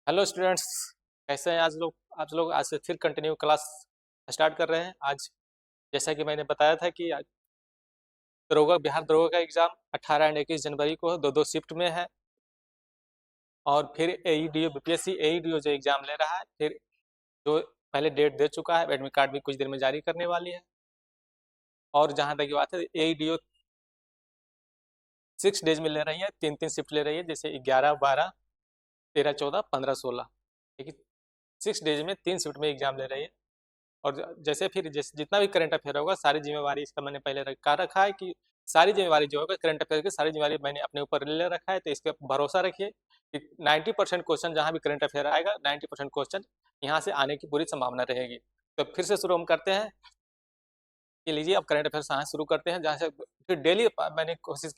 Hello students. कैसे हैं आज लोग? आप लोग आज से फिर कंटिन्यू क्लास स्टार्ट कर रहे हैं। आज जैसा कि मैंने बताया था कि आज बिहार दरोगा का एग्ज़ाम 18 एंड 21 जनवरी को दो दो शिफ्ट में है। और फिर AEDO BPSC AEDO जो एग्ज़ाम ले रहा है, फिर जो पहले डेट दे चुका है, एडमिट कार्ड भी कुछ देर में जारी करने वाली है। और जहाँ तक की बात है, AEDO 6 डेज में ले रही है, 3-3 शिफ्ट ले रही है, जैसे 11, 12, 13, 14, 15, 16, ठीक है। 6 डेज में 3 शिफ्ट में एग्ज़ाम ले रही है। और जैसे फिर जितना भी करंट अफेयर होगा, सारी जिम्मेवारी इसका मैंने पहले रखा है कि सारी जिम्मेवारी जो होगा करंट अफेयर की, सारी जिम्मेवारी मैंने अपने ऊपर ले रखा है। तो इस पर भरोसा रखिए कि 90% क्वेश्चन जहाँ भी करंट अफेयर आएगा, 90% क्वेश्चन यहाँ से आने की पूरी संभावना रहेगी। तो फिर से शुरू हम करते हैं कि लीजिए अब करंट अफेयर यहाँ शुरू करते हैं, जहाँ से फिर डेली मैंने कोशिश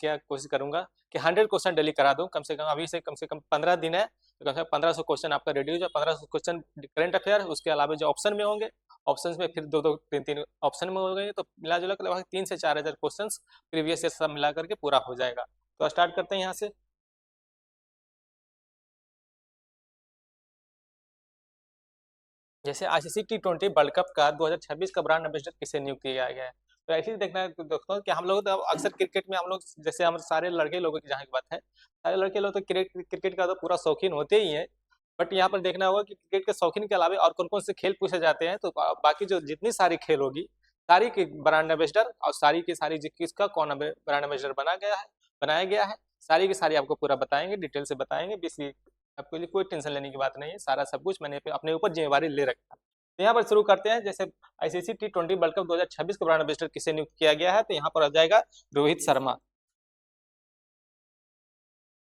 करूंगा कि 100 क्वेश्चन डेली करा दूं। कम से कम अभी से कम 15 दिन है, तो कम से कम 1500 क्वेश्चन आपका रेडी हो जाए। 1500 क्वेश्चन करंट अफेयर, उसके अलावा जो ऑप्शन में होंगे, ऑप्शंस में फिर 2-2, 3-3 ऑप्शन में हो गए, तो मिला जुला कर लगभग 3 से 4 हज़ार क्वेश्चन प्रीवियस ईयर सब मिला करके पूरा हो जाएगा। तो स्टार्ट करते हैं यहाँ से। जैसे ICC T20 वर्ल्ड कप का 2026 का ब्रांड एम्बेसडर किसे नियुक्त किया गया है? तो ऐसे ही देखना है दोस्तों कि हम लोग तो अक्सर क्रिकेट में हम लोग, जैसे हम सारे लड़के लोगों की जहाँ की बात है, सारे लड़के लोग तो क्रिकेट का तो पूरा शौकीन होते ही हैं। बट यहाँ पर देखना होगा कि क्रिकेट के शौकीन के अलावा और कौन कौन से खेल पूछे जाते हैं। तो बाकी जो जितनी सारी खेल होगी, सारी की ब्रांड एम्बेसडर और सारी की सारी किसका कौन ब्रांड एम्बेसडर बनाया गया है, सारी की सारी आपको पूरा बताएंगे, डिटेल से बताएंगे। बेसिक आपके लिए कोई टेंशन लेने की बात नहीं है, सारा सब कुछ मैंने अपने ऊपर जिम्मेवारी ले रखा है। तो यहाँ पर शुरू करते हैं। जैसे ICC T20 वर्ल्ड कप 2026 का ब्रांड एम्बेसडर किसे नियुक्त किया गया है? तो यहाँ पर आ जाएगा रोहित शर्मा।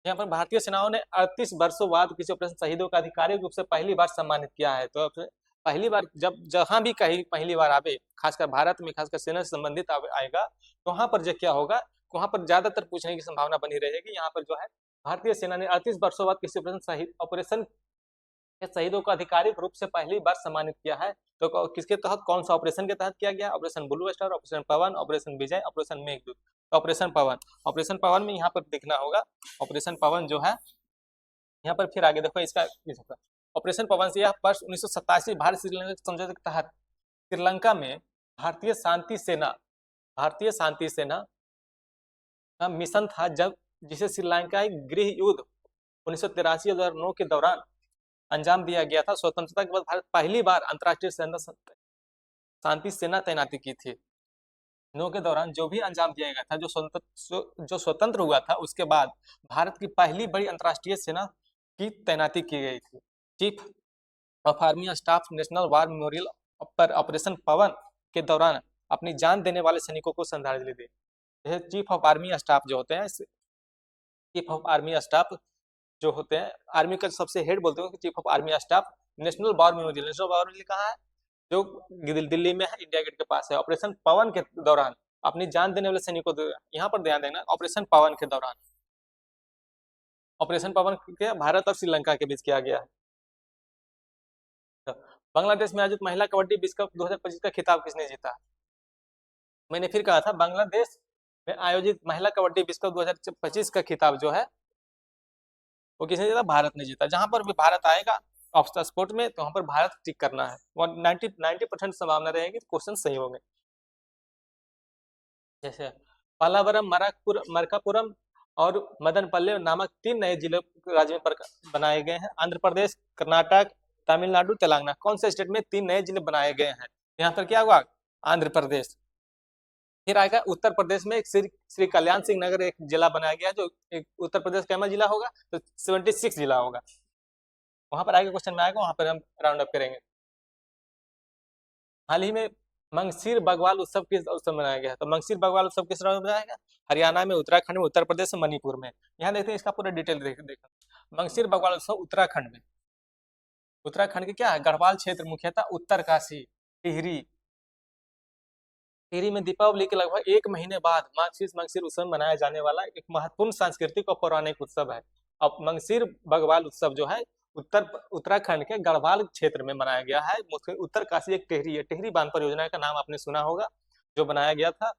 यहाँ पर भारतीय सेनाओं ने 38 वर्षों बाद किसी ऑपरेशन शहीदों का आधिकारिक रूप से पहली बार सम्मानित किया है। तो पहली बार जब जहां भी कहीं पहली बार आवे, खासकर भारत में, खासकर सेना से संबंधित आएगा, तो वहां पर जो क्या होगा, वहां पर ज्यादातर पूछने की संभावना बनी रहेगी। यहाँ पर जो है, भारतीय सेना ने 38 वर्षों बाद किसी ऑपरेशन शहीदों को आधिकारिक रूप से पहली बार सम्मानित किया है। तो किसके तहत, कौन सा ऑपरेशन के तहत किया गया? ऑपरेशन ब्लू स्टार, ऑपरेशन पवन, ऑपरेशन विजय, ऑपरेशन मेघदूत। ऑपरेशन पवन में यहाँ पर देखना होगा, ऑपरेशन पवन जो है, यहाँ पर फिर आगे देखो इसका ऑपरेशन पवन से यह वर्ष 1987 भारत श्रीलंका समझौते के तहत श्रीलंका में भारतीय शांति सेना का मिशन था, जब जिसे श्रीलंका गृह युद्ध 1983-2009 के दौरान अंजाम दिया गया था। स्वतंत्रता के बाद भारत पहली बार अंतर्राष्ट्रीय शांति सेना तैनाती की थी। नो के दौरान जो भी अंजाम दिया गया था, जो स्वतंत्र हुआ था, उसके बाद भारत की पहली बड़ी अंतर्राष्ट्रीय सेना की तैनाती की गई थी। Chief of army staff national war memorial पर ऑपरेशन पवन के दौरान अपनी जान देने वाले सैनिकों को श्रद्धांजलि दी। चीफ ऑफ आर्मी स्टाफ जो होते हैं, चीफ ऑफ आर्मी स्टाफ जो होते हैं, आर्मी का सबसे हेड बोलते हैं, chief of army staff. National war memorial कहाँ है? जो दिल्ली में है, इंडिया गेट के पास है। ऑपरेशन पवन के दौरान अपनी जान देने वाले सैनिकों, यहाँ पर ध्यान देना, ऑपरेशन पवन के दौरान, ऑपरेशन पवन के भारत और श्रीलंका के बीच किया गया है। तो बांग्लादेश में आयोजित महिला कबड्डी विश्व कप 2025 का खिताब किसने जीता? मैंने फिर कहा था, बांग्लादेश में आयोजित महिला कबड्डी विश्व कप 2025 का खिताब जो है, वो किसने जीता? भारत ने जीता। जहां पर भी भारत आएगा ऑब्स्टा स्पोर्ट में, तो वहां पर भारत टिक करना है, और 90% संभावना रहेगी क्वेश्चन सही होंगे। जैसे पलावरम, मरकापुरम और मदनपल्ले नामक 3 नए जिले राज्य में बनाए गए हैं। आंध्र प्रदेश, कर्नाटक, तमिलनाडु, तेलंगाना, कौन से स्टेट में 3 नए जिले बनाए गए हैं? यहाँ पर क्या हुआ? आंध्र प्रदेश। फिर आएगा उत्तर प्रदेश में एक श्री कल्याण सिंह नगर एक जिला बनाया गया, जो एक उत्तर प्रदेश का जिला होगा, तो 76 जिला होगा। वहां पर आगे क्वेश्चन में आएगा, वहां पर हम राउंड अप करेंगे। हाल ही में मंगसीर बगवाल उत्सव किस उत्सव मनाया गया है? तो मंगसीर बगवाल उत्सव किस राज्य में मनाया गया? हरियाणा में, उत्तराखंड में, उत्तर प्रदेश में, मणिपुर में। यहाँ देखते हैं इसका पूरा डिटेल देखा। मंगसीर बगवाल उत्सव उत्तराखंड में, उत्तराखंड के क्या है, गढ़वाल क्षेत्र, मुख्यतः उत्तरकाशी, टिहरी। टिहरी में दीपावली के लगभग 1 महीने बाद मंगसीर उत्सव मनाया जाने वाला एक महत्वपूर्ण सांस्कृतिक और पौराणिक उत्सव है। अब मंगसीर बगवाल उत्सव जो है, उत्तराखंड के गढ़वाल क्षेत्र में मनाया गया है। उत्तरकाशी एक टिहरी है, टिहरी बांध परियोजना का नाम आपने सुना होगा, जो बनाया गया था,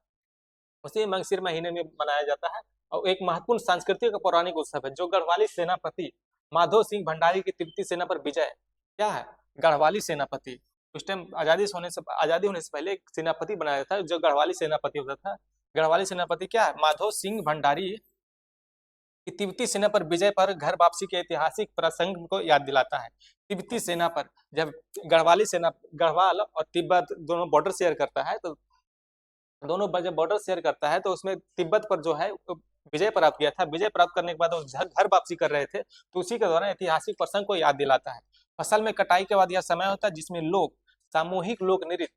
उसी मंगसीर महीने में मनाया जाता है। और एक महत्वपूर्ण सांस्कृतिक और पौराणिक उत्सव है, जो गढ़वाली सेनापति माधो सिंह भंडारी की तिब्बती सेना पर विजय क्या है? गढ़वाली सेनापति। उस टाइम आजादी होने से पहले एक सेनापति बनाया था जो गढ़वाली सेनापति होता था। गढ़वाली सेनापति क्या है? माधो सिंह भंडारी कि तिब्बती सेना पर विजय पर घर वापसी के ऐतिहासिक प्रसंग को याद दिलाता है। तिब्बती सेना पर जब गढ़वाल और तिब्बत दोनों बॉर्डर शेयर करता है, तो दोनों जब बॉर्डर शेयर करता है तो उसमें तिब्बत पर जो है विजय प्राप्त किया था। विजय प्राप्त करने के बाद वो घर वापसी कर रहे थे, तो उसी के दौरान ऐतिहासिक प्रसंग को याद दिलाता है। फसल में कटाई के बाद यह समय होता है जिसमें लोग सामूहिक लोक नृत्य,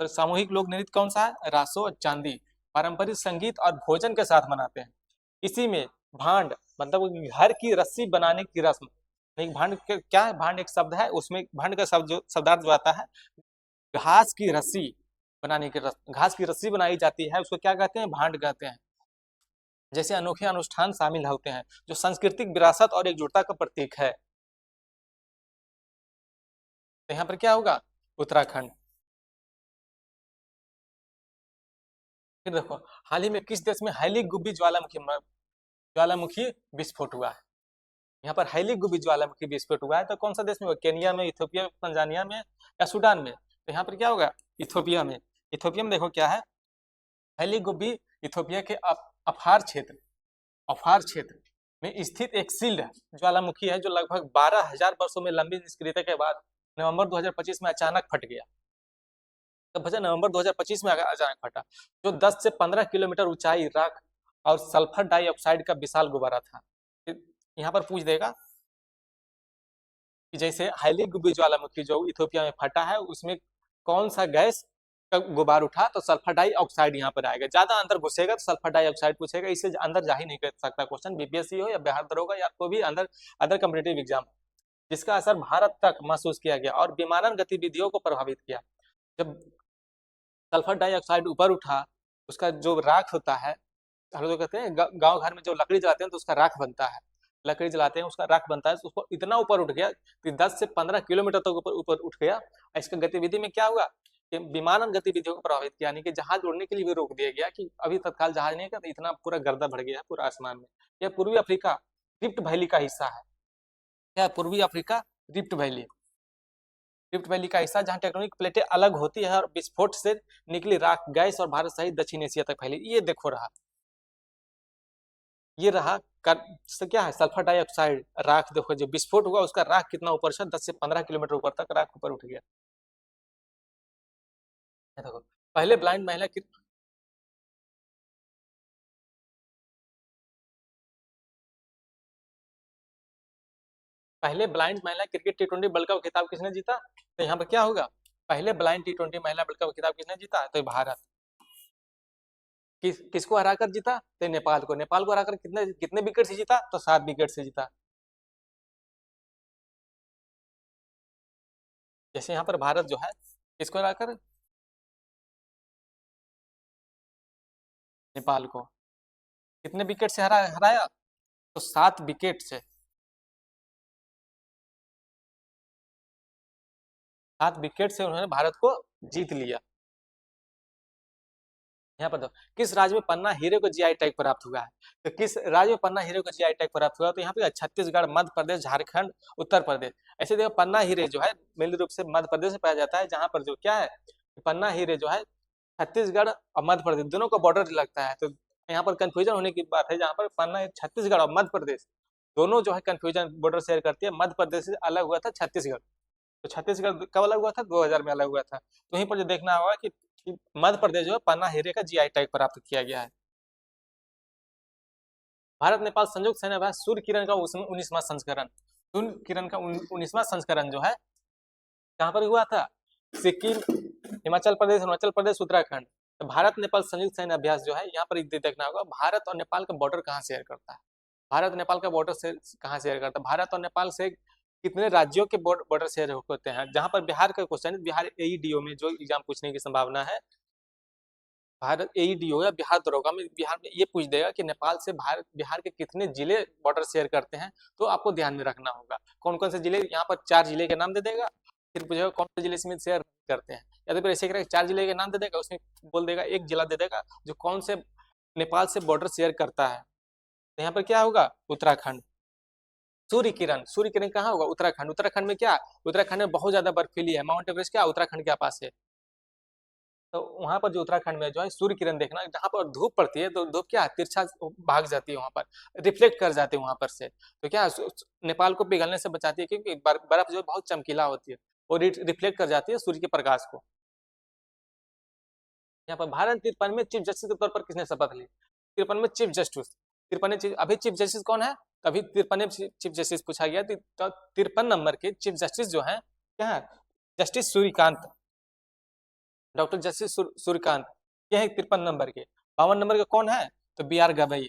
तो सामूहिक लोक नृत्य कौन सा है? रासो और चांदी, पारंपरिक संगीत और भोजन के साथ मनाते हैं। इसी में भांड मतलब घर की रस्सी बनाने की रस्म। एक भांड क्या है? भांड एक शब्द है, उसमें भांड का शब्द जो शब्दार्थ जो आता है घास की रस्सी बनाने की रस्म। घास की रस्सी बनाई जाती है, उसको क्या कहते हैं? भांड कहते हैं। जैसे अनोखे अनुष्ठान शामिल होते हैं जो सांस्कृतिक विरासत और एकजुटता का प्रतीक है। तो यहाँ पर क्या होगा? उत्तराखंड। फिर देखो, हाल ही में किस देश में हैली गुब्बी ज्वालामुखी विस्फोट हुआ है? यहाँ पर हैली गुब्बी ज्वालामुखी विस्फोट हुआ है, तो कौन सा देश में हुआ? केनिया में, इथियोपिया में, तंजानिया में या सूडान में? तो यहाँ पर क्या होगा? इथियोपिया में। इथियोपिया में देखो क्या है, हैली गुब्बी इथियोपिया के अफार क्षेत्र में स्थित एक सील्ड ज्वालामुखी है जो लगभग 12,000 वर्षों में लंबी निष्क्रियता के बाद नवंबर 2025 में अचानक फट गया। तो भैया नवंबर 2025 में अचानक फटा, जो 10 से 15 किलोमीटर ऊंचाई, राख और सल्फर डाइऑक्साइड का विशाल गुब्बारा था। यहाँ पर पूछ देगा कि जैसे हैली गुब्बी ज्वालामुखी जो इथियोपिया में फटा है उसमें कौन सा गैस का गुबार उठा, तो सल्फर डाइऑक्साइड यहाँ पर आएगा। ज्यादा अंदर घुसेगा तो सल्फर डाइऑक्साइड पूछेगा, इससे अंदर जा ही नहीं कर सकता क्वेश्चन, बीपीएससी हो या बिहार दरोगा या कोई भी अंदर अदर कॉम्पिटेटिव एग्जाम। जिसका असर भारत तक महसूस किया गया और विमानन गतिविधियों को प्रभावित किया। जब सल्फर डाइऑक्साइड ऊपर उठा, उसका जो राख होता है, हम लोग कहते हैं गांव घर में जो लकड़ी जलाते हैं तो उसका राख बनता है, लकड़ी जलाते हैं उसका राख बनता है, तो उसको इतना ऊपर उठ गया कि 10 से 15 किलोमीटर तक ऊपर ऊपर उठ गया। इसका गतिविधि में क्या हुआ कि विमानन गतिविधियों को प्रभावित किया, यानी कि जहाज उड़ने के लिए भी रोक दिया गया कि अभी तत्काल जहाज नहीं करता, इतना पूरा गर्दा बढ़ गया है पूरा आसमान में। यह पूर्वी अफ्रीका रिफ्ट वैली का हिस्सा है। क्या? पूर्वी Africa rift valley, rift valley का हिस्सा जहाँ टेक्टोनिक प्लेटें अलग होती है और विस्फोट से निकली राख गैस और भारत सहित दक्षिण एशिया तक फैली। ये देखो रहा, ये रहा क्या है? सल्फर डाइऑक्साइड राख। देखो जो विस्फोट हुआ उसका राख कितना ऊपर से 10 से 15 किलोमीटर ऊपर तक राख ऊपर उठ गया। देखो पहले ब्लाइंड महिला की पहले ब्लाइंड महिला क्रिकेट टी20 वर्ल्ड कप खिताब किसने जीता? तो यहाँ पर क्या होगा? पहले ब्लाइंड टी20 महिला वर्ल्ड कप खिताब किसने जीता? तो भारत। किसको हराकर जीता? तो नेपाल को। नेपाल को हराकर कितने कितने विकेट से जीता? तो 7 विकेट से जीता। जैसे यहाँ पर भारत जो है किसको हराकर? नेपाल को। कितने विकेट से हराया? तो 7 विकेट से। 7 विकेट से उन्होंने भारत को जीत लिया। यहाँ पर देखो किस राज्य में पन्ना हीरे को जीआई टैग प्राप्त हुआ है? तो किस राज्य में पन्ना हीरे को जीआई टैग प्राप्त हुआ? तो यहाँ पे छत्तीसगढ़, मध्य प्रदेश, झारखंड, उत्तर प्रदेश। ऐसे देखो पन्ना हीरे जो है मूल रूप से मध्य प्रदेश में पाया जाता है, जहाँ पर जो क्या है पन्ना हीरे जो है छत्तीसगढ़ और मध्य प्रदेश दोनों का बॉर्डर लगता है। तो यहाँ पर कंफ्यूजन होने की बात है, जहाँ पर पन्ना छत्तीसगढ़ और मध्य प्रदेश दोनों जो है कंफ्यूजन बॉर्डर शेयर करती है। मध्य प्रदेश से अलग हुआ था छत्तीसगढ़, तो छत्तीसगढ़ कब अलग हुआ था? 2000 में अलग हुआ था। तो वहीं पर जो देखना होगा कि मध्य प्रदेश जो है पन्ना हीरे का जीआई टैग प्राप्त किया गया है। भारत नेपाल संयुक्त सेना अभ्यास सूर्य किरण का 19वां संस्करण, सूर्य किरण का 19वां संस्करण जो है कहाँ पर हुआ था? सिक्किम, हिमाचल प्रदेश, अरुणाचल प्रदेश, उत्तराखंड। तो भारत नेपाल संयुक्त सैन्य अभ्यास जो है यहाँ पर देखना होगा भारत और नेपाल का बॉर्डर कहाँ शेयर करता है? भारत नेपाल का बॉर्डर से कहाँ शेयर करता है? भारत और नेपाल से कितने राज्यों के बॉर्डर शेयर होते हैं? जहां पर बिहार का क्वेश्चन, बिहार एईडीओ में जो एग्जाम पूछने की संभावना है, भारत एईडीओ या बिहार दरोगा में बिहार में ये पूछ देगा कि नेपाल से भारत बिहार के कितने जिले बॉर्डर शेयर करते हैं, तो आपको ध्यान में रखना होगा कौन कौन से जिले। यहाँ पर 4 जिले के नाम दे देगा, फिर पूछेगा कौन से जिले से शेयर करते हैं, या तो फिर ऐसे करेगा 4 जिले के नाम दे देगा, उसमें बोल देगा एक जिला दे देगा जो कौन से नेपाल से बॉर्डर शेयर करता है। तो यहाँ पर क्या होगा? उत्तराखंड। सूर्य किरण कहाँ होगा? उत्तराखंड। उत्तराखंड में क्या? उत्तराखंड में बहुत ज्यादा बर्फीली है। माउंट एवरेस्ट क्या उत्तराखंड के पास है। तो वहां पर जो उत्तराखंड में जो है सूर्य किरण देखना, जहां पर धूप पड़ती है तो धूप क्या तिरछा भाग जाती है, वहां पर रिफ्लेक्ट कर जाती है वहां पर से। तो क्या नेपाल को पिघलने से बचाती है, क्योंकि बर्फ जो है बहुत चमकीला होती है, वो रिफ्लेक्ट कर जाती है सूर्य के प्रकाश को। यहाँ पर भारत 53 में चीफ जस्टिस के तौर पर किसने शपथ ली? 53 में चीफ जस्टिस, 53 अभी चीफ जस्टिस कौन है? अभी 53 चीफ जस्टिस पूछा गया। तो 53 नंबर के चीफ जस्टिस जो है क्या है? Justice Suryakant, doctor justice Suryakant, ये है 53 नंबर के। 52 नंबर के कौन है? तो बी आर गवई,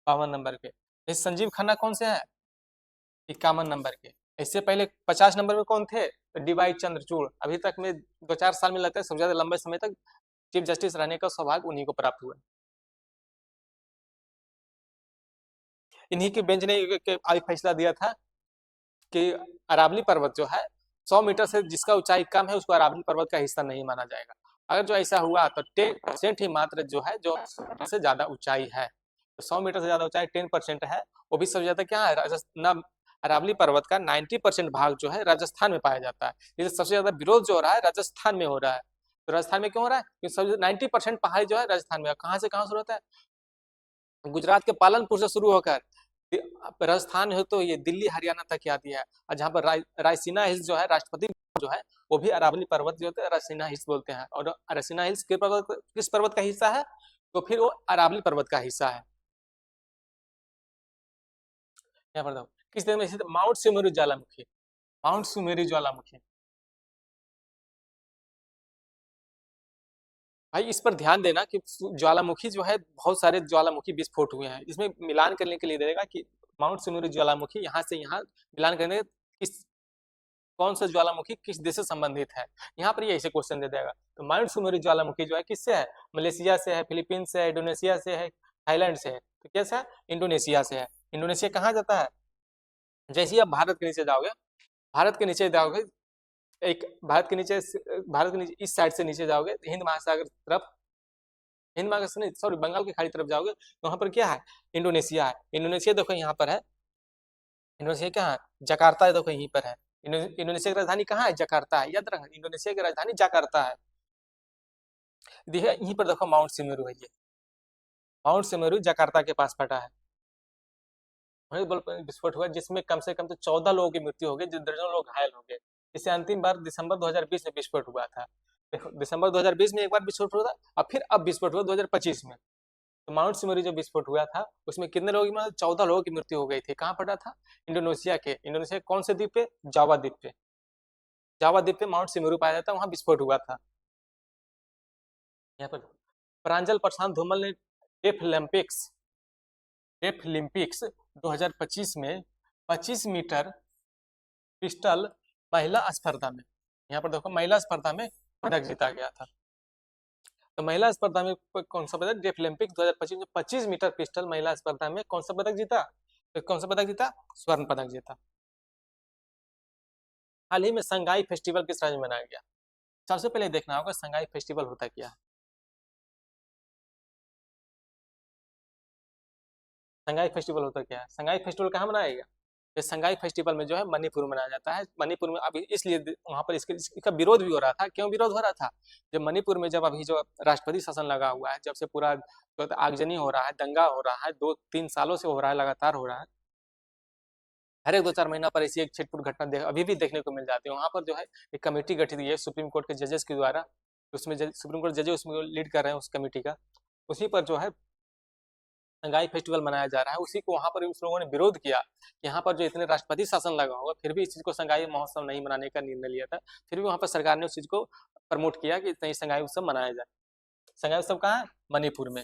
52 नंबर के। संजीव खन्ना कौन से है? 51 नंबर के। इससे पहले 50 नंबर में कौन थे? तो डी वाई चंद्रचूड़। अभी तक में 2-4 साल में लगता है सबसे ज्यादा लंबे समय तक चीफ जस्टिस रहने का सौभाग्य उन्हीं को प्राप्त हुआ। इन्हीं की बेंच ने आज फैसला दिया था कि अरावली पर्वत जो है 100 मीटर से जिसका ऊंचाई कम है उसको अरावली पर्वत का हिस्सा नहीं माना जाएगा। अगर जो ऐसा हुआ तो 10% ही मात्र जो है जो से ज्यादा ऊंचाई है, तो 100 मीटर से ज्यादा ऊंचाई 10% है। वो भी सबसे ज्यादा क्या है? राजस्थान। अरावली पर्वत का 90% भाग जो है राजस्थान में पाया जाता है। इसलिए सबसे ज्यादा विरोध जो हो रहा है राजस्थान में हो रहा है। तो राजस्थान में क्यों हो रहा है? क्योंकि सबसे 90% पहाड़ी जो है राजस्थान में। कहाँ से कहाँ शुरू होता है? गुजरात के पालनपुर से शुरू होकर राजस्थान हो तो ये दिल्ली हरियाणा तक आती है। और जहाँ पर रायसीना हिल्स जो है राष्ट्रपति जो है वो भी अरावली पर्वत जो होते हैं रायसीना हिल्स बोलते हैं। और रायसीना हिल्स किस पर्वत का हिस्सा है? तो फिर वो अरावली पर्वत का हिस्सा है। यहाँ पर देखो किस देश में स्थित माउंट सुमेरु ज्वालामुखी। माउंट सुमेरु ज्वालामुखी भाई इस पर ध्यान देना कि ज्वालामुखी जो है बहुत सारे ज्वालामुखी विस्फोट हुए हैं। इसमें मिलान करने के लिए देगा कि माउंट सुमेरु ज्वालामुखी यहाँ से यहाँ मिलान करने किस कौन सा ज्वालामुखी किस देश से संबंधित है। यहाँ पर ये ऐसे क्वेश्चन दे देगा। तो माउंट सुमेरु ज्वालामुखी जो है किससे है? मलेशिया से है, फिलीपींस से है, इंडोनेशिया से है, थाईलैंड से है। तो कैसा है? इंडोनेशिया से है। इंडोनेशिया कहाँ जाता है? जैसे ही आप भारत के नीचे जाओगे, भारत के नीचे जाओगे एक भारत के नीचे इस साइड से नीचे जाओगे हिंद महासागर तरफ, हिंद महासागर नहीं सॉरी बंगाल की खाड़ी तरफ जाओगे तो वहां पर क्या है? इंडोनेशिया है। इंडोनेशिया देखो यहाँ पर है। इंडोनेशिया क्या है? जकार्ता है, देखो यहीं पर है। इंडोनेशिया की राजधानी कहाँ है? जकार्ता है। याद रखना इंडोनेशिया की राजधानी जकार्ता है। देखिए यहीं पर देखो माउंट सिमेरू है। ये माउंट सिमेरू जकार्ता के पास पड़ा है। वही विस्फोट हुआ जिसमें कम से कम तो 14 लोगों की मृत्यु हो गई, दर्जनों लोग घायल हो गए। इससे अंतिम बार दिसंबर 2020 में विस्फोट हुआ था। देखो दिसंबर 2020 में एक बार विस्फोट हुआ था और फिर अब विस्फोट हुआ 2025 में। तो माउंट सिमरी जो विस्फोट हुआ था उसमें कितने लोगों की मतलब 14 लोगों की मृत्यु हो गई थी। कहाँ पड़ा था? इंडोनेशिया कौन से द्वीप पे? जावा द्वीप पे। जावा द्वीप पे माउंट सिमरू पाया जाता है, वहां विस्फोट हुआ था। यहाँ पर प्रांजल प्रशांत धूमल ने डेफलिम्पिक्स 2025 में 25 मीटर पिस्टल महिला स्पर्धा में, यहाँ पर देखो महिला स्पर्धा में पदक जीता गया था। तो महिला स्पर्धा में कौन सा पदक? डेफलिम्पिक्स 2025 में 25 मीटर पिस्टल महिला स्पर्धा में कौन सा पदक जीता? तो कौन सा पदक जीता? स्वर्ण पदक जीता। हाल ही में संगाई फेस्टिवल किस राज्य में मनाया गया? सबसे पहले देखना होगा संगाई फेस्टिवल होता क्या है। संगाई फेस्टिवल होता क्या है? संगाई फेस्टिवल कहाँ मनाया गया? ये संगाई फेस्टिवल में जो है मणिपुर में मनाया जाता है। मणिपुर में अभी इसलिए वहां पर इसका विरोध भी हो रहा था। क्यों विरोध हो रहा था? जब मणिपुर में जब अभी जो राष्ट्रपति शासन लगा हुआ है, जब से पूरा आगजनी हो रहा है, दंगा हो रहा है, 2-3 सालों से हो रहा है, लगातार हो रहा है। हर एक 2-4 महीना पर ऐसी एक छिटपुट घटना अभी भी देखने को मिल जाती है। वहां पर जो है एक कमेटी गठित की है सुप्रीम कोर्ट के जजेस के द्वारा। उसमें सुप्रीम कोर्ट जजेस उसमें लीड कर रहे हैं उस कमेटी का। उसी पर जो है संगाई फेस्टिवल मनाया जा रहा है। उसी को वहां पर उस लोगों ने विरोध किया कि यहाँ पर जो इतने राष्ट्रपति शासन लगा हुआ फिर भी इस चीज को संगाई महोत्सव नहीं मनाने का निर्णय लिया था। फिर भी वहां पर सरकार ने उस चीज को प्रमोट किया कि नहीं संगाई उत्सव मनाया जाए। संगाई उत्सव कहाँ है? मणिपुर में।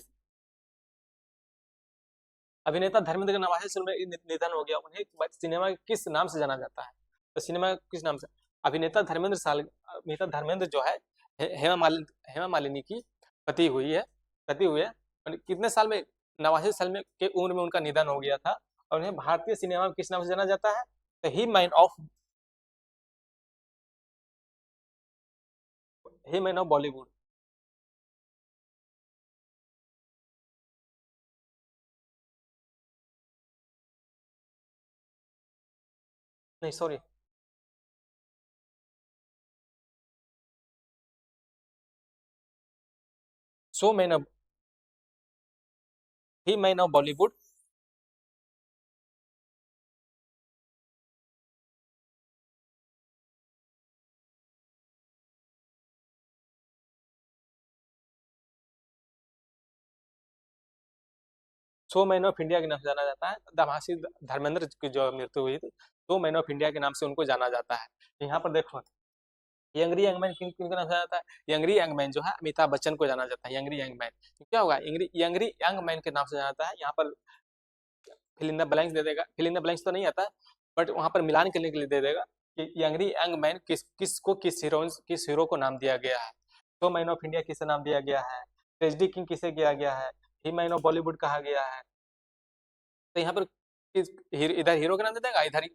अभिनेता धर्मेंद्र का 89 में निधन हो गया। उन्हें सिनेमा किस नाम से जाना जाता है? तो सिनेमा किस नाम से? अभिनेता धर्मेंद्र जो है हेमा मालिनी की पति हुई है, पति हुए। और कितने साल में? 89 साल में के उम्र में उनका निधन हो गया था। और उन्हें भारतीय सिनेमा में किस नाम से जाना जाता है? तो ही मैन ऑफ बॉलीवुड। नहीं sorry, so man of he man of Bollywood, so man of India के नाम से जाना जाता है। दमासी धर्मेंद्र की जो मृत्यु हुई थी, सो मैन ऑफ इंडिया के नाम से उनको जाना जाता है। यहाँ पर देखो, यंगरी यंगमैन किन किन के नाम से जाना जाता है? यंगरी यंगमैन जो है अमिताभ बच्चन को जाना जाता है, यंगरी यंगमैन। क्या होगा, यंगरी यंगरी यंगमैन के नाम से जाना जाता है। यहाँ पर फिल इन द ब्लैंक्स दे देगा, फिल इन द ब्लैंक्स तो नहीं आता, बट वहां पर मिलान करने के लिए दे देगा कि यंगरी यंग मैन किसको किस हीरो को नाम दिया गया है। तो मैन ऑफ इंडिया किसे नाम दिया गया है, ट्रेजिडी किंग किसे किया गया है, ही मैन ऑफ बॉलीवुड कहा गया है। तो यहाँ पर इधर हीरो का नाम दे देगा, इधर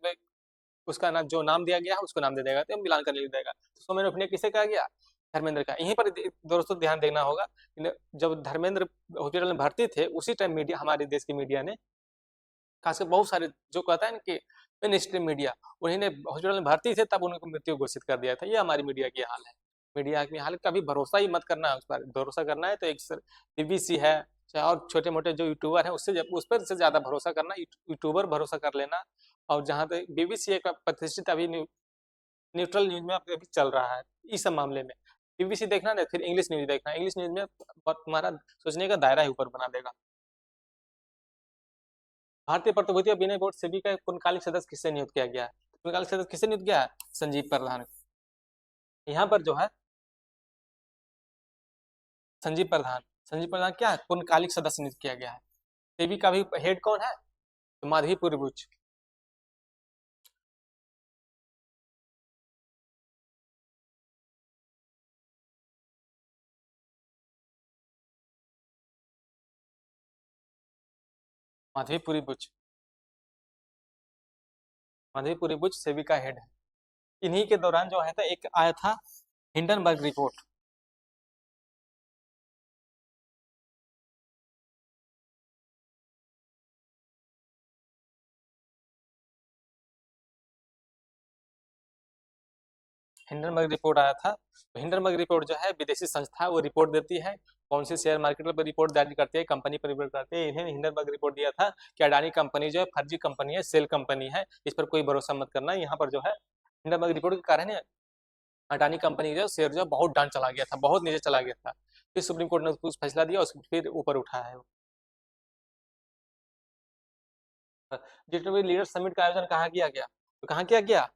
उसका नाम जो नाम दिया गया है उसको नाम दे देगा, तो मिलान कर लिख देगा। तो सो मैन ऑफ इंडिया किसे कहा गया, धर्मेंद्र का। यहीं पर दोस्तों ध्यान देना होगा, जब धर्मेंद्र हॉस्पिटल में भर्ती थे उसी टाइम मीडिया, हमारे देश की मीडिया ने, खासकर बहुत सारे जो कहता है ना कि मेन स्ट्रीम मीडिया, उन्हीं ने हॉस्पिटल में भर्ती थे तब उनको मृत्यु घोषित कर दिया था। ये हमारी मीडिया की हाल है। मीडिया की हाल कभी भरोसा ही मत करना है उस पर। भरोसा करना है तो एक बीबीसी है, चाहे और छोटे मोटे जो यूट्यूबर हैं उससे उस पर से ज्यादा भरोसा करना, यूट्यूबर भरोसा कर लेना। और जहाँ तक बीबीसी एक प्रतिष्ठित अभी न्यूट्रल न्यूज में अभी चल रहा है इस सब मामले में। बीबीसी देखना नहीं, फिर इंग्लिश न्यूज देखना, इंग्लिश न्यूज में तुम्हारा सोचने का दायरा ही ऊपर बना देगा। भारतीय प्रतिभूति और विनय बोर्ड सेबी का पूर्णकालिक सदस्य किससे नियुक्त किया गया है? पूर्णकालिक सदस्य किससे नियुक्त किया है? संजीव प्रधान। यहाँ पर जो है संजीव प्रधान, संजीव प्रधान क्या है, पूर्णकालिक सदस्य नियुक्त किया गया है। सेबी का भी हेड कौन है, तो माधवी पुरबुच। माधवी पुरबुच, माधवी पुरबुच सेबी का हेड है। इन्हीं के दौरान जो है था एक आया था हिंडनबर्ग रिपोर्ट। हिंडनबर्ग रिपोर्ट आया था। तो हिंडनबर्ग रिपोर्ट जो है विदेशी संस्था, वो रिपोर्ट देती है, कौन सी शेयर मार्केट पर रिपोर्ट जारी करती है, कंपनी पर रिपोर्ट करती है। इन्हें हिंडनबर्ग रिपोर्ट दिया था कि अडानी कंपनी जो है फर्जी कंपनी है, सेल कंपनी है, इस पर कोई भरोसा मत करना। यहाँ पर जो है हिंडनबर्ग रिपोर्ट के कारण है अडानी कंपनी जो शेयर जो बहुत डाउन चला गया था, बहुत नीचे चला गया था। फिर सुप्रीम कोर्ट ने कुछ फैसला दिया, उसको फिर ऊपर उठा है। जितने लीडर समिट का आयोजन कहाँ किया गया, तो कहाँ किया गया,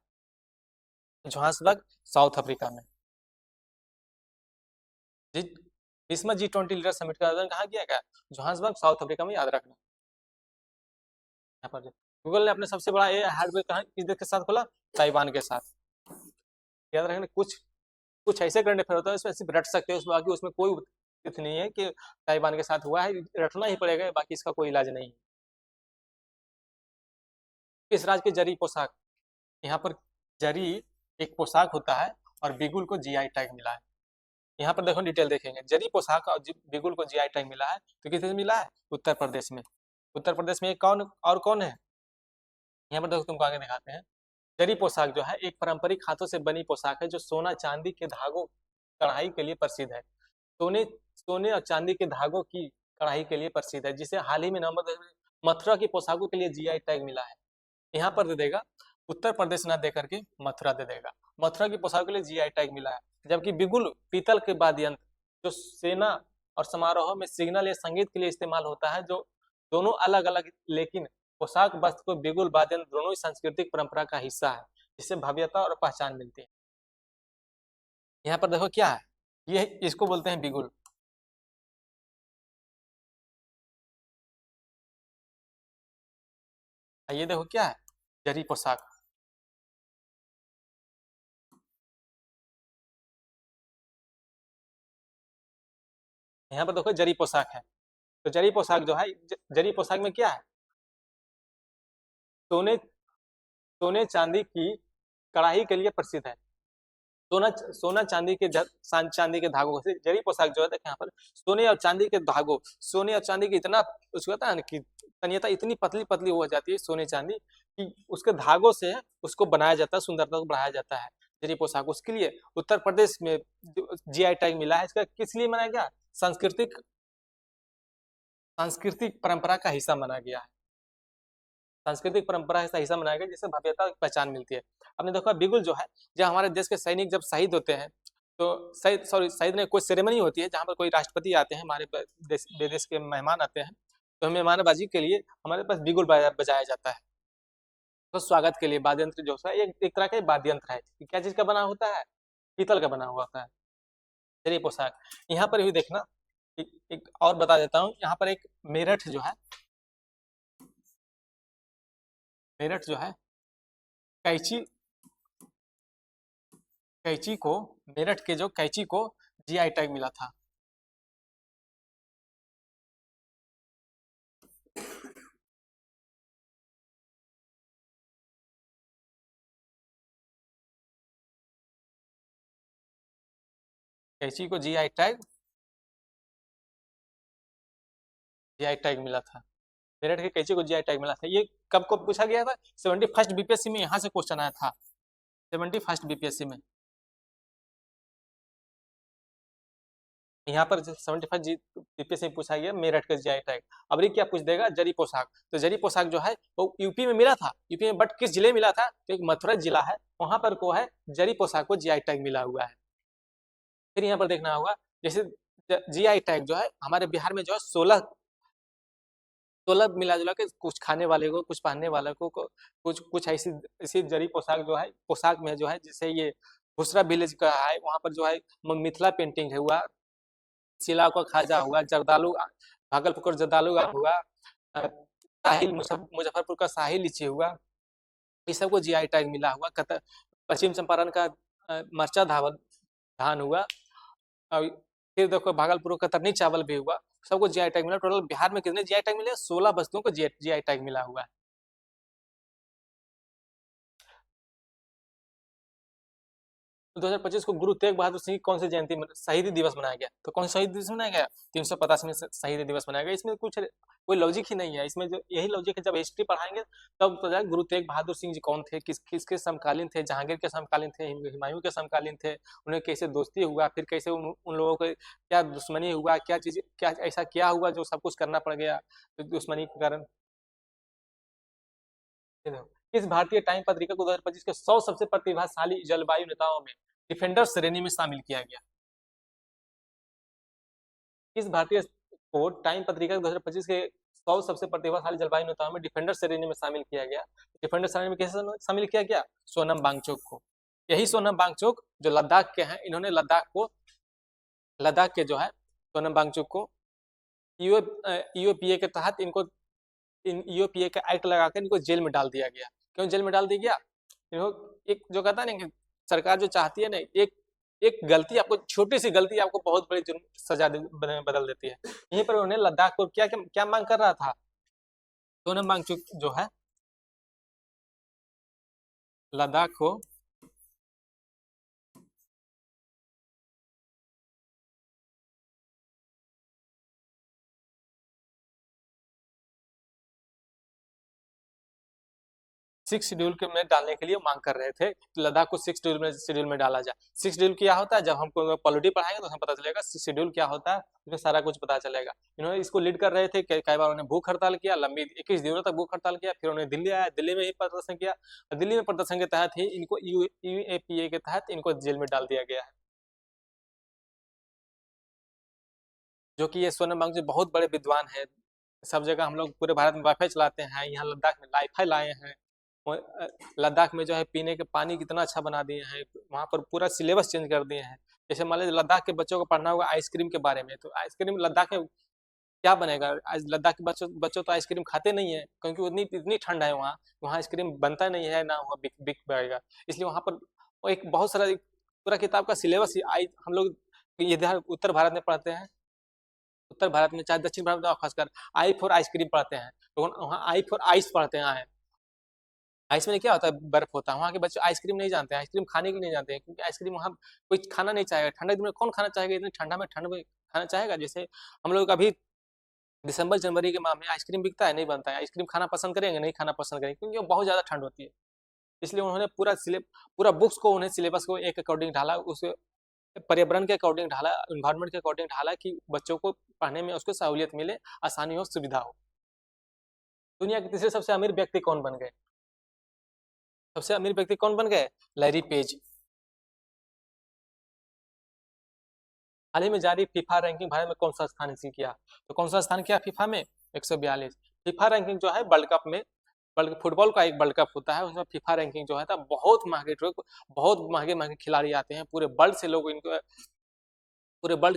जोहान्सबर्ग, साउथ अफ्रीका में। जी, 20वां G20 लीडर समिट का आयोजन कहाँ किया गया, जोहान्सबर्ग, साउथ अफ्रीका में, याद रखना। यहाँ पर गूगल ने अपने सबसे बड़ा ए हार्डवेयर कहाँ किस देश के साथ खोला, ताइवान के साथ। याद रखना, कुछ कुछ ऐसे करंट अफेयर होता है इसमें सिर्फ रट सकते हो, उस बाकी उसमें कोई तथ्य नहीं है कि ताइवान के साथ हुआ है, रटना ही पड़ेगा, बाकी इसका कोई इलाज नहीं है। किस राज्य की जरी पोशाक, यहाँ पर जरी एक पोशाक होता है और बिगुल को जीआई टैग मिला है। यहाँ पर देखो डिटेल देखेंगे, जरी पोशाक और बिगुल को जीआई टैग मिला है, तो किस देश में मिला है, उत्तर प्रदेश में। उत्तर प्रदेश में कौन और कौन है, यहाँ पर देखो तुमको आगे दिखाते हैं। जरी पोशाक जो है एक पारंपरिक हाथों से बनी पोशाक है जो सोना चांदी के धागों कढ़ाई के लिए प्रसिद्ध है। सोने सोने और चांदी के धागों की कढ़ाई के लिए प्रसिद्ध है, जिसे हाल ही में नवंबर मथुरा की पोशाकों के लिए जीआई टैग मिला है। यहाँ पर दे देगा उत्तर प्रदेश ना दे करके मथुरा दे देगा, मथुरा की पोशाक के लिए जीआई टैग मिला है। जबकि बिगुल पीतल के वाद्य यंत्र जो सेना और समारोह में सिग्नल या संगीत के लिए इस्तेमाल होता है, जो दोनों अलग अलग लेकिन पोशाक वस्त्र को बिगुल वाद्य यंत्र दोनों ही सांस्कृतिक परंपरा का हिस्सा है, जिससे भव्यता और पहचान मिलती है। यहाँ पर देखो क्या है, ये इसको बोलते हैं बिगुल। ये देखो क्या है, जरी पोशाक। यहाँ पर देखो जरी पोशाक है, तो जरी पोशाक जो है, जरी पोशाक में क्या है, सोने सोने चांदी की कढ़ाई के लिए प्रसिद्ध है। सोना सोना चांदी के चांदी के धागों से जरी पोशाक जो है देखें यहाँ पर सोने और चांदी के धागों, सोने और चांदी की इतना उसको कहता है ना कि तन्यता इतनी पतली पतली हो जाती है सोने चांदी कि उसके धागों से उसको बनाया जाता है, सुंदरता को बढ़ाया जाता है जरी पोशाक। उसके लिए उत्तर प्रदेश में जीआई टैग मिला है। इसका किस लिए बनाया गया? सांस्कृतिक सांस्कृतिक परंपरा का हिस्सा माना गया है। सांस्कृतिक परंपरा का हिस्सा बनाया गया जिससे भव्यता की पहचान मिलती है। आपने देखा बिगुल जो है, जब हमारे देश के सैनिक जब शहीद होते हैं तो शहीद ने कोई सेरेमनी होती है जहाँ पर कोई राष्ट्रपति आते हैं, हमारे विदेश के मेहमान आते हैं, तो मेहमानबाजी के लिए हमारे पास बिगुल बजाया जाता है। तो स्वागत के लिए वाद्य यंत्र जो है एक तरह का वाद्य यंत्र है। क्या चीज का बना होता है? पीतल का बना हुआ होता है। चलिए पोशाक यहाँ पर भी देखना, एक और बता देता हूँ। यहाँ पर एक मेरठ जो है, मेरठ जो है कैंची कैंची को, मेरठ के जो कैंची को जीआई टैग मिला था। कैंची को जीआई टैग मिला था। मेरठ के कैंची को जीआई टैग मिला था। ये कब को पूछा गया था? 71st बीपीएससी में यहाँ से क्वेश्चन आया था। 71st बीपीएससी में यहाँ पर 75 बीपीएससी में पूछा गया मेरठ का जीआई टैग। अब ये क्या पूछ देगा? जरी पोशाक। तो जरी पोशाक जो है वो यूपी में मिला था, यूपी में, बट किस जिले में मिला था? तो एक मथुरा जिला है, वहां पर को है जरी पोशाक को जीआई टैग मिला हुआ है। फिर यहाँ पर देखना होगा, जैसे जीआई टैग जो है हमारे बिहार में जो है 16 मिला जुला के, कुछ खाने वाले को, कुछ पहनने वाले को, कुछ कुछ ऐसी जरी पोशाक जो है, पोशाक में जो है, जैसे ये भुसरा विलेज का है, वहां पर जो है मिथिला पेंटिंग है हुआ, सिला का खाजा हुआ, जर्दालू, भागलपुर का जर्दालू हुआ, साहिल मुजफ्फरपुर का शाही लीची हुआ, इस सबको जीआई टैग मिला हुआ। पश्चिम चंपारण का मरचा धान हुआ, और फिर देखो भागलपुर का कतरनी चावल भी हुआ, सबको जीआई टैग मिला। टोटल बिहार में कितने जीआई टैग मिले? 16 वस्तुओं को जीआई टैग मिला हुआ है। 2025 को गुरु तेग बहादुर सिंह की कौन सी जयंती शहीदी दिवस मनाया गया? तो कौन सा शहीद दिवस मनाया गया? 385 में शहीदी दिवस मनाया गया। इसमें कुछ कोई लॉजिक ही नहीं है। इसमें जो यही लॉजिक है, जब हिस्ट्री पढ़ाएंगे तब तो जाए गुरु तेग बहादुर सिंह जी कौन थे, किसके समकालीन थे, जहांगीर के समकालीन थे, हुमायूं के समकालीन थे, उन्हें कैसे दोस्ती हुआ, फिर कैसे उन लोगों को क्या दुश्मनी हुआ, क्या चीज, क्या ऐसा क्या हुआ जो सब कुछ करना पड़ गया दुश्मनी के कारण। इस भारतीय टाइम पत्रिका को 2025 के 100 सबसे प्रतिभाशाली जलवायु नेताओं में डिफेंडर श्रेणी में शामिल किया गया। इस भारतीय को टाइम पत्रिका 2025 के 100 सबसे प्रतिभाशाली जलवायु नेताओं में डिफेंडर श्रेणी में शामिल किया गया। डिफेंडर श्रेणी में कैसे शामिल किया गया? सोनम वांगचुक को। यही सोनम वांगचुक जो लद्दाख के हैं, इन्होंने लद्दाख के जो है सोनम वांगचुक को यूएपीए के तहत इनको यूएपीए का एक्ट लगाकर इनको जेल में डाल दिया गया। क्यों जेल में डाल दिया गया? इनको एक जो कहता है ना कि सरकार जो चाहती है ना, एक एक गलती, आपको छोटी सी गलती आपको बहुत बड़ी जुर्म सजा बदल देती है। यहीं पर उन्हें लद्दाख को क्या क्या मांग कर रहा था? सोनम वांगचुक जो है लद्दाख को 6 शेड्यूल के में डालने के लिए मांग कर रहे थे, लद्दाख को 6 शेड्यूल में डाला जाए। 6 शेड्यूल क्या होता है? जब हमको पॉलिटी पढ़ाएंगे तो हमें पता चलेगा शेड्यूल क्या होता है, उसमें सारा कुछ पता चलेगा। इन्होंने इसको लीड कर रहे थे, कई बार उन्होंने भूख हड़ताल किया, लंबी 21 दिनों तक भूख हड़ताल किया, फिर उन्हें दिल्ली आया, दिल्ली में ही प्रदर्शन किया, दिल्ली में प्रदर्शन के तहत ही इनको यूएपीए के तहत इनको जेल में डाल दिया गया है। जो कि ये सोनम वांगचुक बहुत बड़े विद्वान है। सब जगह हम लोग पूरे भारत में वाईफाई चलाते हैं, यहाँ लद्दाख में वाईफाई लाए हैं। लद्दाख में जो है पीने के पानी कितना अच्छा बना दिए हैं, वहाँ पर पूरा सिलेबस चेंज कर दिए हैं। जैसे मान लीजिए लद्दाख के बच्चों को पढ़ना होगा आइसक्रीम के बारे में, तो आइसक्रीम लद्दाख में क्या बनेगा? लद्दाख के बच्चों तो आइसक्रीम खाते नहीं है, क्योंकि उतनी इतनी ठंड है वहाँ, वहाँ आइसक्रीम बनता नहीं है, ना वहाँ बिक पाएगा। इसलिए वहाँ पर एक बहुत सारा पूरा किताब का सिलेबस हम लोग इधर उत्तर भारत में पढ़ते हैं। उत्तर भारत में चाहे दक्षिण भारत में, खासकर आई फॉर आइसक्रीम पढ़ते हैं, तो वहाँ आई फॉर आइस पढ़ते हैं। आइस में क्या होता है, बर्फ होता है। वहाँ के बच्चे आइसक्रीम नहीं जानते हैं, आइसक्रीम खाने के लिए नहीं जानते हैं, क्योंकि आइसक्रीम वहाँ कोई खाना नहीं चाहेगा। ठंडा दिन में कौन खाना चाहेगा, इतनी ठंडा में ठंड में खाना चाहेगा। जैसे हम लोग अभी दिसंबर जनवरी के माह में आइसक्रीम बिकता है, नहीं बनता है, आइसक्रीम खाना पसंद करेंगे, नहीं खाना पसंद करेंगे, क्योंकि वो बहुत ज़्यादा ठंड होती है। इसलिए उन्होंने पूरा बुक्स को, उन्हें सिलेबस को एक अकॉर्डिंग ढाला, उस पर्यावरण के अकॉर्डिंग ढाला, इन्वायरमेंट के अकॉर्डिंग ढाला, कि बच्चों को पढ़ने में उसको सहूलियत मिले, आसानी हो, सुविधा हो। दुनिया के तीसरे सबसे अमीर व्यक्ति कौन बन गए? सबसे अमीर व्यक्ति कौन बन गए? Larry page. हाल ही में जारी फीफा रैंकिंग भारत में कौन सा स्थान हासिल किया? तो कौन सा स्थान किया फीफा में? 142। फीफा रैंकिंग जो है वर्ल्ड कप में, वर्ल्ड फुटबॉल का एक वर्ल्ड कप होता है, उसमें फीफा रैंकिंग जो है था, बहुत महंगे महंगे खिलाड़ी आते हैं, पूरे वर्ल्ड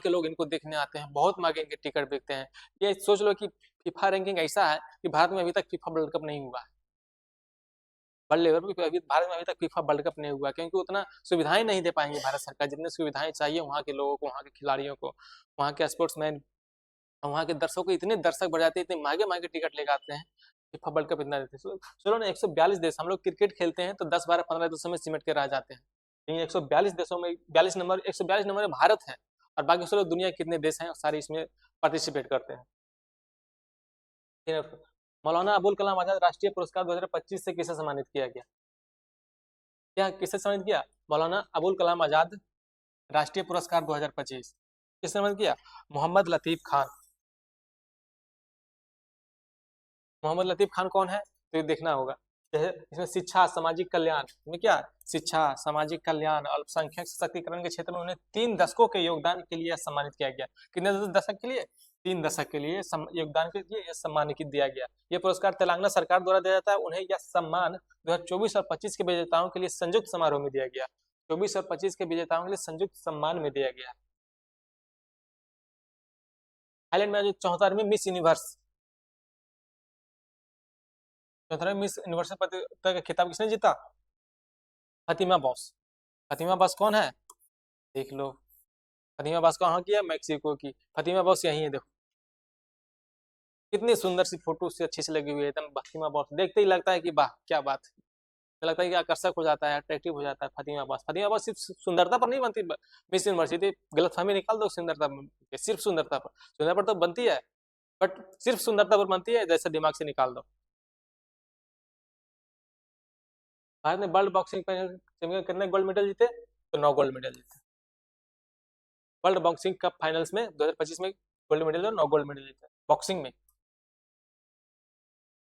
के लोग इनको देखने आते हैं, बहुत महंगे इनके टिकट बिकते हैं। ये सोच लो कि फीफा रैंकिंग ऐसा है कि भारत में अभी तक फीफा वर्ल्ड कप नहीं हुआ है। वर्ल्ड लेवल पे अभी भारत में अभी तक फीफा वर्ल्ड कप नहीं हुआ, क्योंकि उतना सुविधाएं नहीं दे पाएंगे भारत सरकार, जितनी सुविधाएं चाहिए वहाँ के लोगों को, वहाँ के खिलाड़ियों को, वहाँ के स्पोर्ट्समैन, वहाँ के दर्शकों को। इतने दर्शक बढ़ जाते हैं, इतने महंगे महंगे टिकट लेकर आते हैं, फीफा वर्ल्ड कप इतना देते हैं। चलो ना, 142 देश, हम लोग क्रिकेट खेलते हैं तो 10 12 15 देशों में सिमट के रह जाते हैं, लेकिन 142 देशों में 142 नंबर में भारत है, और बाकी चलो दुनिया के कितने देश हैं, सारे इसमें पार्टिसिपेट करते हैं। मौलाना अबुल कलाम आजाद राष्ट्रीय पुरस्कार 2025 से किसे सम्मानित किया गया? क्या किसे सम्मानित किया? मौलाना अबुल कलाम आजाद राष्ट्रीय पुरस्कार 2025 किसे सम्मानित किया? मोहम्मद लतीफ खान। मोहम्मद लतीफ खान कौन है? तो ये देखना होगा। इसमें शिक्षा, सामाजिक कल्याण में क्या, शिक्षा, सामाजिक कल्याण, अल्पसंख्यक सशक्तिकरण के क्षेत्र में उन्हें 3 दशकों के योगदान के लिए सम्मानित किया गया। कितने दशक के लिए? 3 दशक के लिए योगदान के लिए सम्मान दिया गया। यह पुरस्कार तेलंगाना सरकार द्वारा दिया जाता है। उन्हें यह सम्मान 2024 और 25 के विजेताओं के लिए संयुक्त समारोह में दिया गया। 24 और 25 के विजेताओं के लिए संयुक्त सम्मान में दिया गया। थाईलैंड में 74वीं मिस यूनिवर्स, 74वीं मिस यूनिवर्स प्रतियोगिता का खिताब किसने जीता? फतिमा बॉस। फतिमा बॉस कौन है? देख लो, फतिमा बॉस कहाँ की है? मैक्सिको की। फतिमा बॉस यही है, देखो कितनी सुंदर सी फोटो से अच्छी से लगी हुई है एकदम। फतिमा बॉस देखते ही लगता है कि वाह क्या बात है, लगता है कि आकर्षक हो जाता है, अट्रैक्टिव हो जाता है फतिमा बॉस। फतिमा बॉस सिर्फ सुंदरता पर नहीं बनती मिस यूनिवर्सिटी, गलतफहमी निकाल दो सुंदरता, सिर्फ सुंदरता पर तो बनती है, बट सिर्फ सुंदरता पर बनती है, जैसे दिमाग से निकाल दो। भारत ने वर्ल्ड बॉक्सिंग में कितने गोल्ड मेडल जीते? तो 9 गोल्ड मेडल जीते। वर्ल्ड बॉक्सिंग कप फाइनल्स में 2025 में गोल्ड मेडल और 9 गोल्ड मेडल जीते बॉक्सिंग में।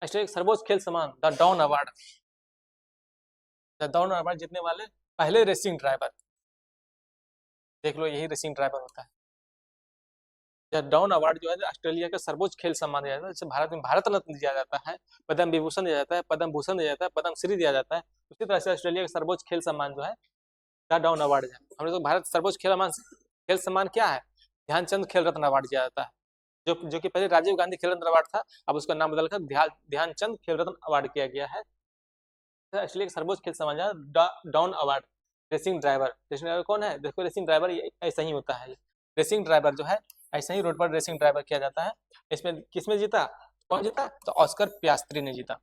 सर्वोच्च खेल सम्मान the Don award, the Don award जीतने वाले पहले रेसिंग ड्राइवर, देख लो यही रेसिंग ड्राइवर होता है। द डॉन अवार्ड जो है ऑस्ट्रेलिया का सर्वोच्च खेल सम्मान दिया जाता है। जैसे भारत में भारत रत्न दिया जाता है, पद्म विभूषण दिया जाता है, पद्म भूषण दिया जाता है, पद्म श्री दिया जाता है, उसी तरह से ऑस्ट्रेलिया का सर्वोच्च खेल सम्मान जो है द डॉन अवार्ड है। हम लोग भारत सर्वोच्च खेल सम्मान क्या है? ध्यानचंद खेल रत्न अवार्ड दिया जाता है, जो कि पहले राजीव गांधी खेल रत्न अवार्ड था, अब उसका नाम बदलकर ध्यानचंद खेल रत्न अवार्ड किया गया है। ऑस्ट्रेलिया का सर्वोच्च खेल सम्मान डॉन अवार्ड। रेसिंग ड्राइवर कौन है? देखो रेसिंग ड्राइवर ऐसा ही होता है, रेसिंग ड्राइवर जो है ऐसा ही रोड पर रेसिंग ड्राइवर किया जाता है। इसमें किसमें जीता? कौन जीता? तो ऑस्कर पियास्त्री ने जीता।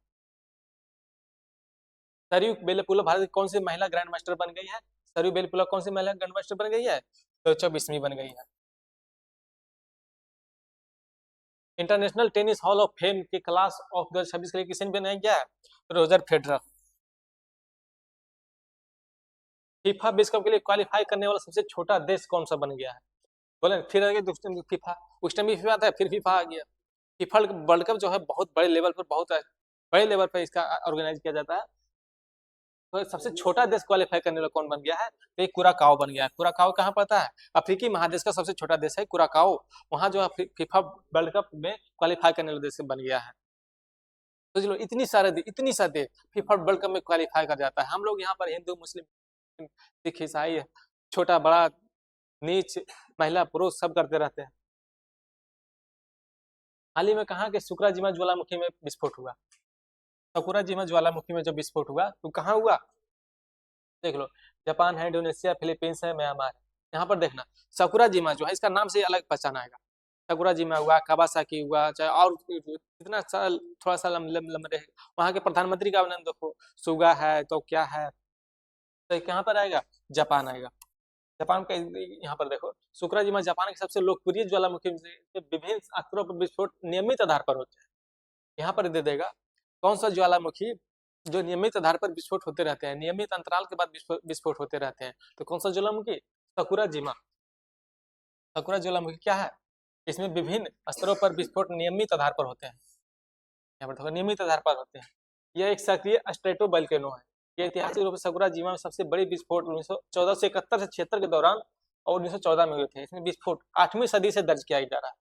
सरयू बेलेपुला भारत की कौन सी महिला ग्रैंड मास्टर बन गई है? सरयू बेलेपुला कौन सी महिला ग्रैंड मास्टर बन गई है? तो 24वीं बन गई है। International tennis hall of fame के क्लास ऑफ 2026 के लिए किसने बनाया गया है? Roger Federer. फीफा विश्व कप के लिए क्वालिफाई करने वाला सबसे छोटा देश कौन सा बन गया है? बोले फिर आ गया फीफा, उस टाइम भी फीफा था, फिर फीफा आ गया। फीफा वर्ल्ड कप जो है बहुत बड़े लेवल पर इसका ऑर्गेनाइज किया जाता है। तो सबसे छोटा देश क्वालिफाई करने वाला कौन बन गया है? तो एक कुराकाओ बन गया है। कुराकाओ कहाँ पड़ता है? अफ्रीकी महादेश का सबसे छोटा देश है कुराकाओ। वहां जो है फीफा वर्ल्ड कप में क्वालिफाई करने वाला देश बन गया है। तो चलो इतनी सारे फीफा वर्ल्ड कप में क्वालिफाई कर जाता है। हम लोग यहाँ पर हिंदू मुस्लिम सिख ईसाई छोटा बड़ा नीच महिला पुरुष सब करते रहते हैं। हाल ही में कहा कि सुकुराजीमा ज्वालामुखी में विस्फोट हुआ। सकुराजीमा ज्वालामुखी में जब विस्फोट हुआ तो कहाँ हुआ? देख लो, जापान है, इंडोनेशिया, फिलीपींस है, म्यांमार है। यहाँ पर देखना सकुराजीमा जो है इसका नाम से अलग पहचान आएगा। सकुराजिमा हुआ, कावासाकी हुआ, चाहे और कितना साल थोड़ा सा लंबे वहाँ के प्रधानमंत्री का नाम देखो, सुगा है तो क्या है, तो कहाँ पर आएगा, जापान आएगा। जापान का यहाँ पर देखो, सुकुराजिमा जापान के सबसे लोकप्रिय ज्वालामुखी में से विभिन्न स्तरों पर विस्फोट नियमित आधार पर होते हैं। यहाँ पर दे देगा कौन सा ज्वालामुखी जो नियमित आधार पर विस्फोट होते रहते हैं, नियमित अंतराल के बाद विस्फोट होते रहते हैं, तो कौन सा ज्वालामुखी, सकुराजिमा। सकुरा ज्वालामुखी क्या है, इसमें विभिन्न स्तरों पर विस्फोट नियमित आधार पर होते हैं। यहाँ पर देखो नियमित आधार पर होते हैं। यह एक सक्रिय स्ट्रेटो वोल्केनो है। यह ऐतिहासिक रूप से सकुराजिमा में सबसे बड़ी विस्फोट 1914 से 71 से 76 के दौरान और 1914 में हुए थे। इसमें विस्फोट 8वीं सदी से दर्ज किया जा रहा है।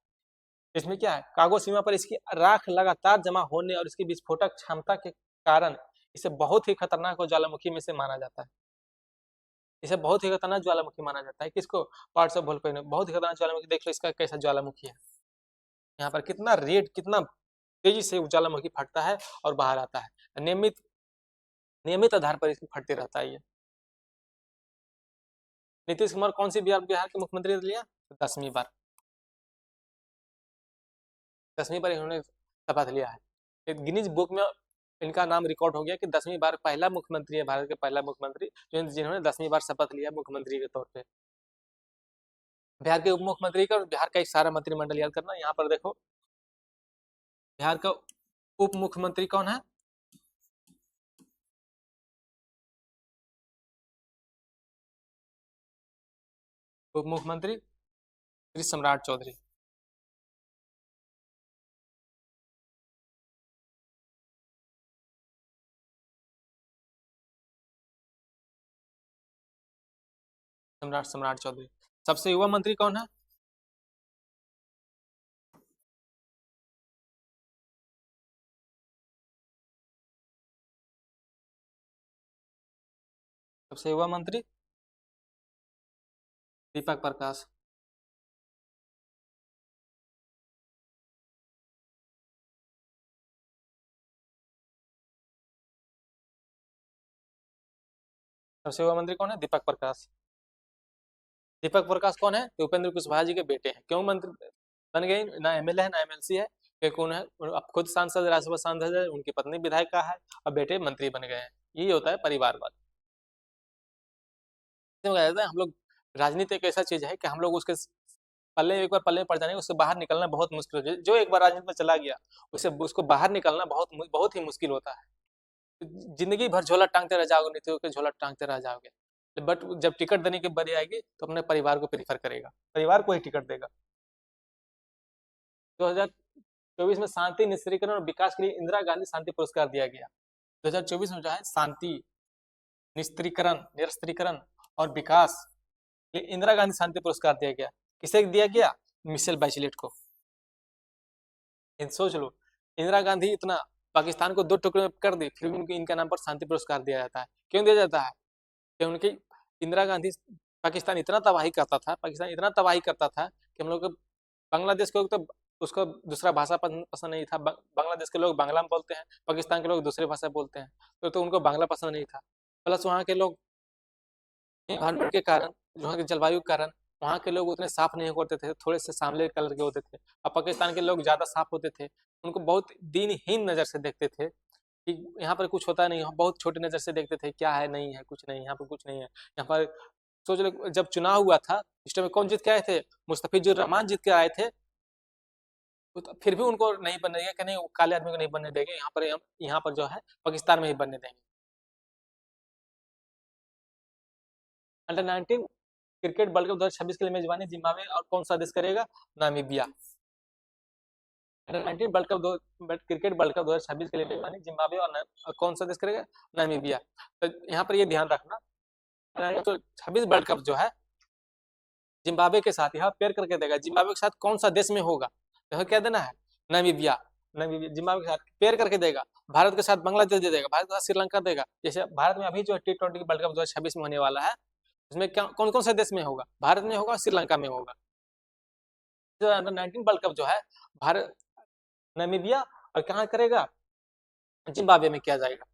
इसमें क्या है, कागोशिमा पर इसकी राख लगातार जमा होने और इसकी विस्फोटक क्षमता के कारण इसे बहुत ही खतरनाक ज्वालामुखी में से माना जाता है। इसे बहुत ही खतरनाक ज्वालामुखी माना जाता है। किसको, पार्ट्स ऑफ वोल्केनो, बहुत ही खतरनाक ज्वालामुखी। देख लो इसका कैसा ज्वालामुखी है, यहाँ पर कितना रेड, कितना तेजी से ज्वालामुखी फटता है और बाहर आता है। नियमित आधार पर इसमें फटते रहता है ये। नीतीश कुमार कौन सी बिहार के मुख्यमंत्री लिया, 10वीं बार, 10वीं बार इन्होंने शपथ लिया है। गिनीज बुक में इनका नाम रिकॉर्ड हो गया कि 10वीं बार पहला मुख्यमंत्री है, भारत के पहला मुख्यमंत्री जिन्होंने 10वीं बार शपथ लिया मुख्यमंत्री के तौर पे। बिहार के उप मुख्यमंत्री का और बिहार का एक सारा मंत्रिमंडल याद करना। यहाँ पर देखो बिहार का उप मुख्यमंत्री कौन है, उप मुख्यमंत्री श्री सम्राट चौधरी। सम्राट चौधरी। सबसे युवा मंत्री कौन है, सबसे युवा मंत्री दीपक प्रकाश। सबसे युवा मंत्री कौन है, दीपक प्रकाश। दीपक प्रकाश कौन है, उपेंद्र कुशवाहा जी के बेटे हैं। क्यों मंत्री बन गए, ना एमएलए है ना एमएलसी है, कि कौन है, अब खुद सांसद, राज्यसभा सांसद है, उनकी पत्नी विधायिका है और बेटे मंत्री बन गए हैं। यही होता है परिवारवाद। हम लोग, राजनीति एक ऐसा चीज है कि हम लोग उसके पल्ले, एक बार पल्ले पड़ जाने उससे बाहर निकलना बहुत मुश्किल हो, जो एक बार राजनीति में चला गया उसे उसको बाहर निकलना बहुत बहुत ही मुश्किल होता है। जिंदगी भर झोला टांगते रह जाओगे, नीतियों के झोला टांगते रह जाओगे, बट जब टिकट देने की बारी आएगी तो अपने परिवार को प्रीफर करेगा, परिवार को ही टिकट देगा। 2024 में शांति, निस्त्रीकरण और विकास के लिए इंदिरा गांधी शांति पुरस्कार दिया गया। 2024 में जो है शांति, निरस्त्रीकरण और विकास, ये इंदिरा गांधी शांति पुरस्कार दिया गया। किसे दिया गया, मिशेल बैचलेट को। सोच लो, इंदिरा गांधी इतना पाकिस्तान को 2 टुकड़े में कर दी, फिर भी उनको इनका नाम पर शांति पुरस्कार दिया जाता है। क्यों दिया जाता है, कि उनकी इंदिरा गांधी पाकिस्तान इतना तबाही करता था, पाकिस्तान इतना तबाही करता था कि हम लोग बांग्लादेश को तो उसको दूसरा भाषा पसंद नहीं था। बांग्लादेश के लोग बांग्ला में बोलते हैं, पाकिस्तान के लोग दूसरी भाषा बोलते हैं, तो उनको बांग्ला पसंद नहीं था। प्लस वहाँ के लोग एनवायरमेंट के कारण, वहाँ के जलवायु के कारण वहाँ के लोग उतने साफ नहीं होते थे, थोड़े से सांवले कलर के होते थे। और पाकिस्तान के लोग ज़्यादा साफ होते थे, उनको बहुत दीनहीन नज़र से देखते थे कि यहाँ पर कुछ होता नहीं, बहुत छोटी नज़र से देखते थे, क्या है, नहीं है, कुछ नहीं, यहाँ पर कुछ नहीं है। यहाँ पर सोच लो, जब चुनाव हुआ था इस टाइम कौन जीत के आए थे, मुस्तफिजुर रहमान जीत के आए थे, तो फिर भी उनको नहीं बनने देंगे कि नहीं, काले आदमी को नहीं बनने देंगे, यहाँ पर जो है पाकिस्तान में ही बनने देंगे। अंडर 19 क्रिकेट वर्ल्ड कप 2026 के लिए मेजबानी जिम्बाब्वे और कौन सा देश करेगा, Namibia. Under 19 world cup cricket world cup 2026 के लिए मेजबानी जिम्बाब्वे और कौन सा देश करेगा, नामीबिया। तो यहाँ पर ये ध्यान रखना, तो 26 वर्ल्ड कप जो है जिम्बाब्वे के साथ यहाँ पेयर करके देगा, जिम्बाब्वे के साथ कौन सा देश में होगा, तो क्या देना है, नामीबिया। जिम्बाब्वे के साथ पेयर करके देगा। भारत के साथ बांग्लादेश दे देगा, भारत के साथ श्रीलंका देगा। जैसे भारत में अभी जो T20 वर्ल्ड कप 2026 में होने वाला है, उसमें कौन कौन से देश में होगा, भारत में होगा, श्रीलंका में होगा। अंडर 19 वर्ल्ड कप जो है भारत, नामीबिया और कहाँ करेगा, जिम्बाब्वे में किया जाएगा।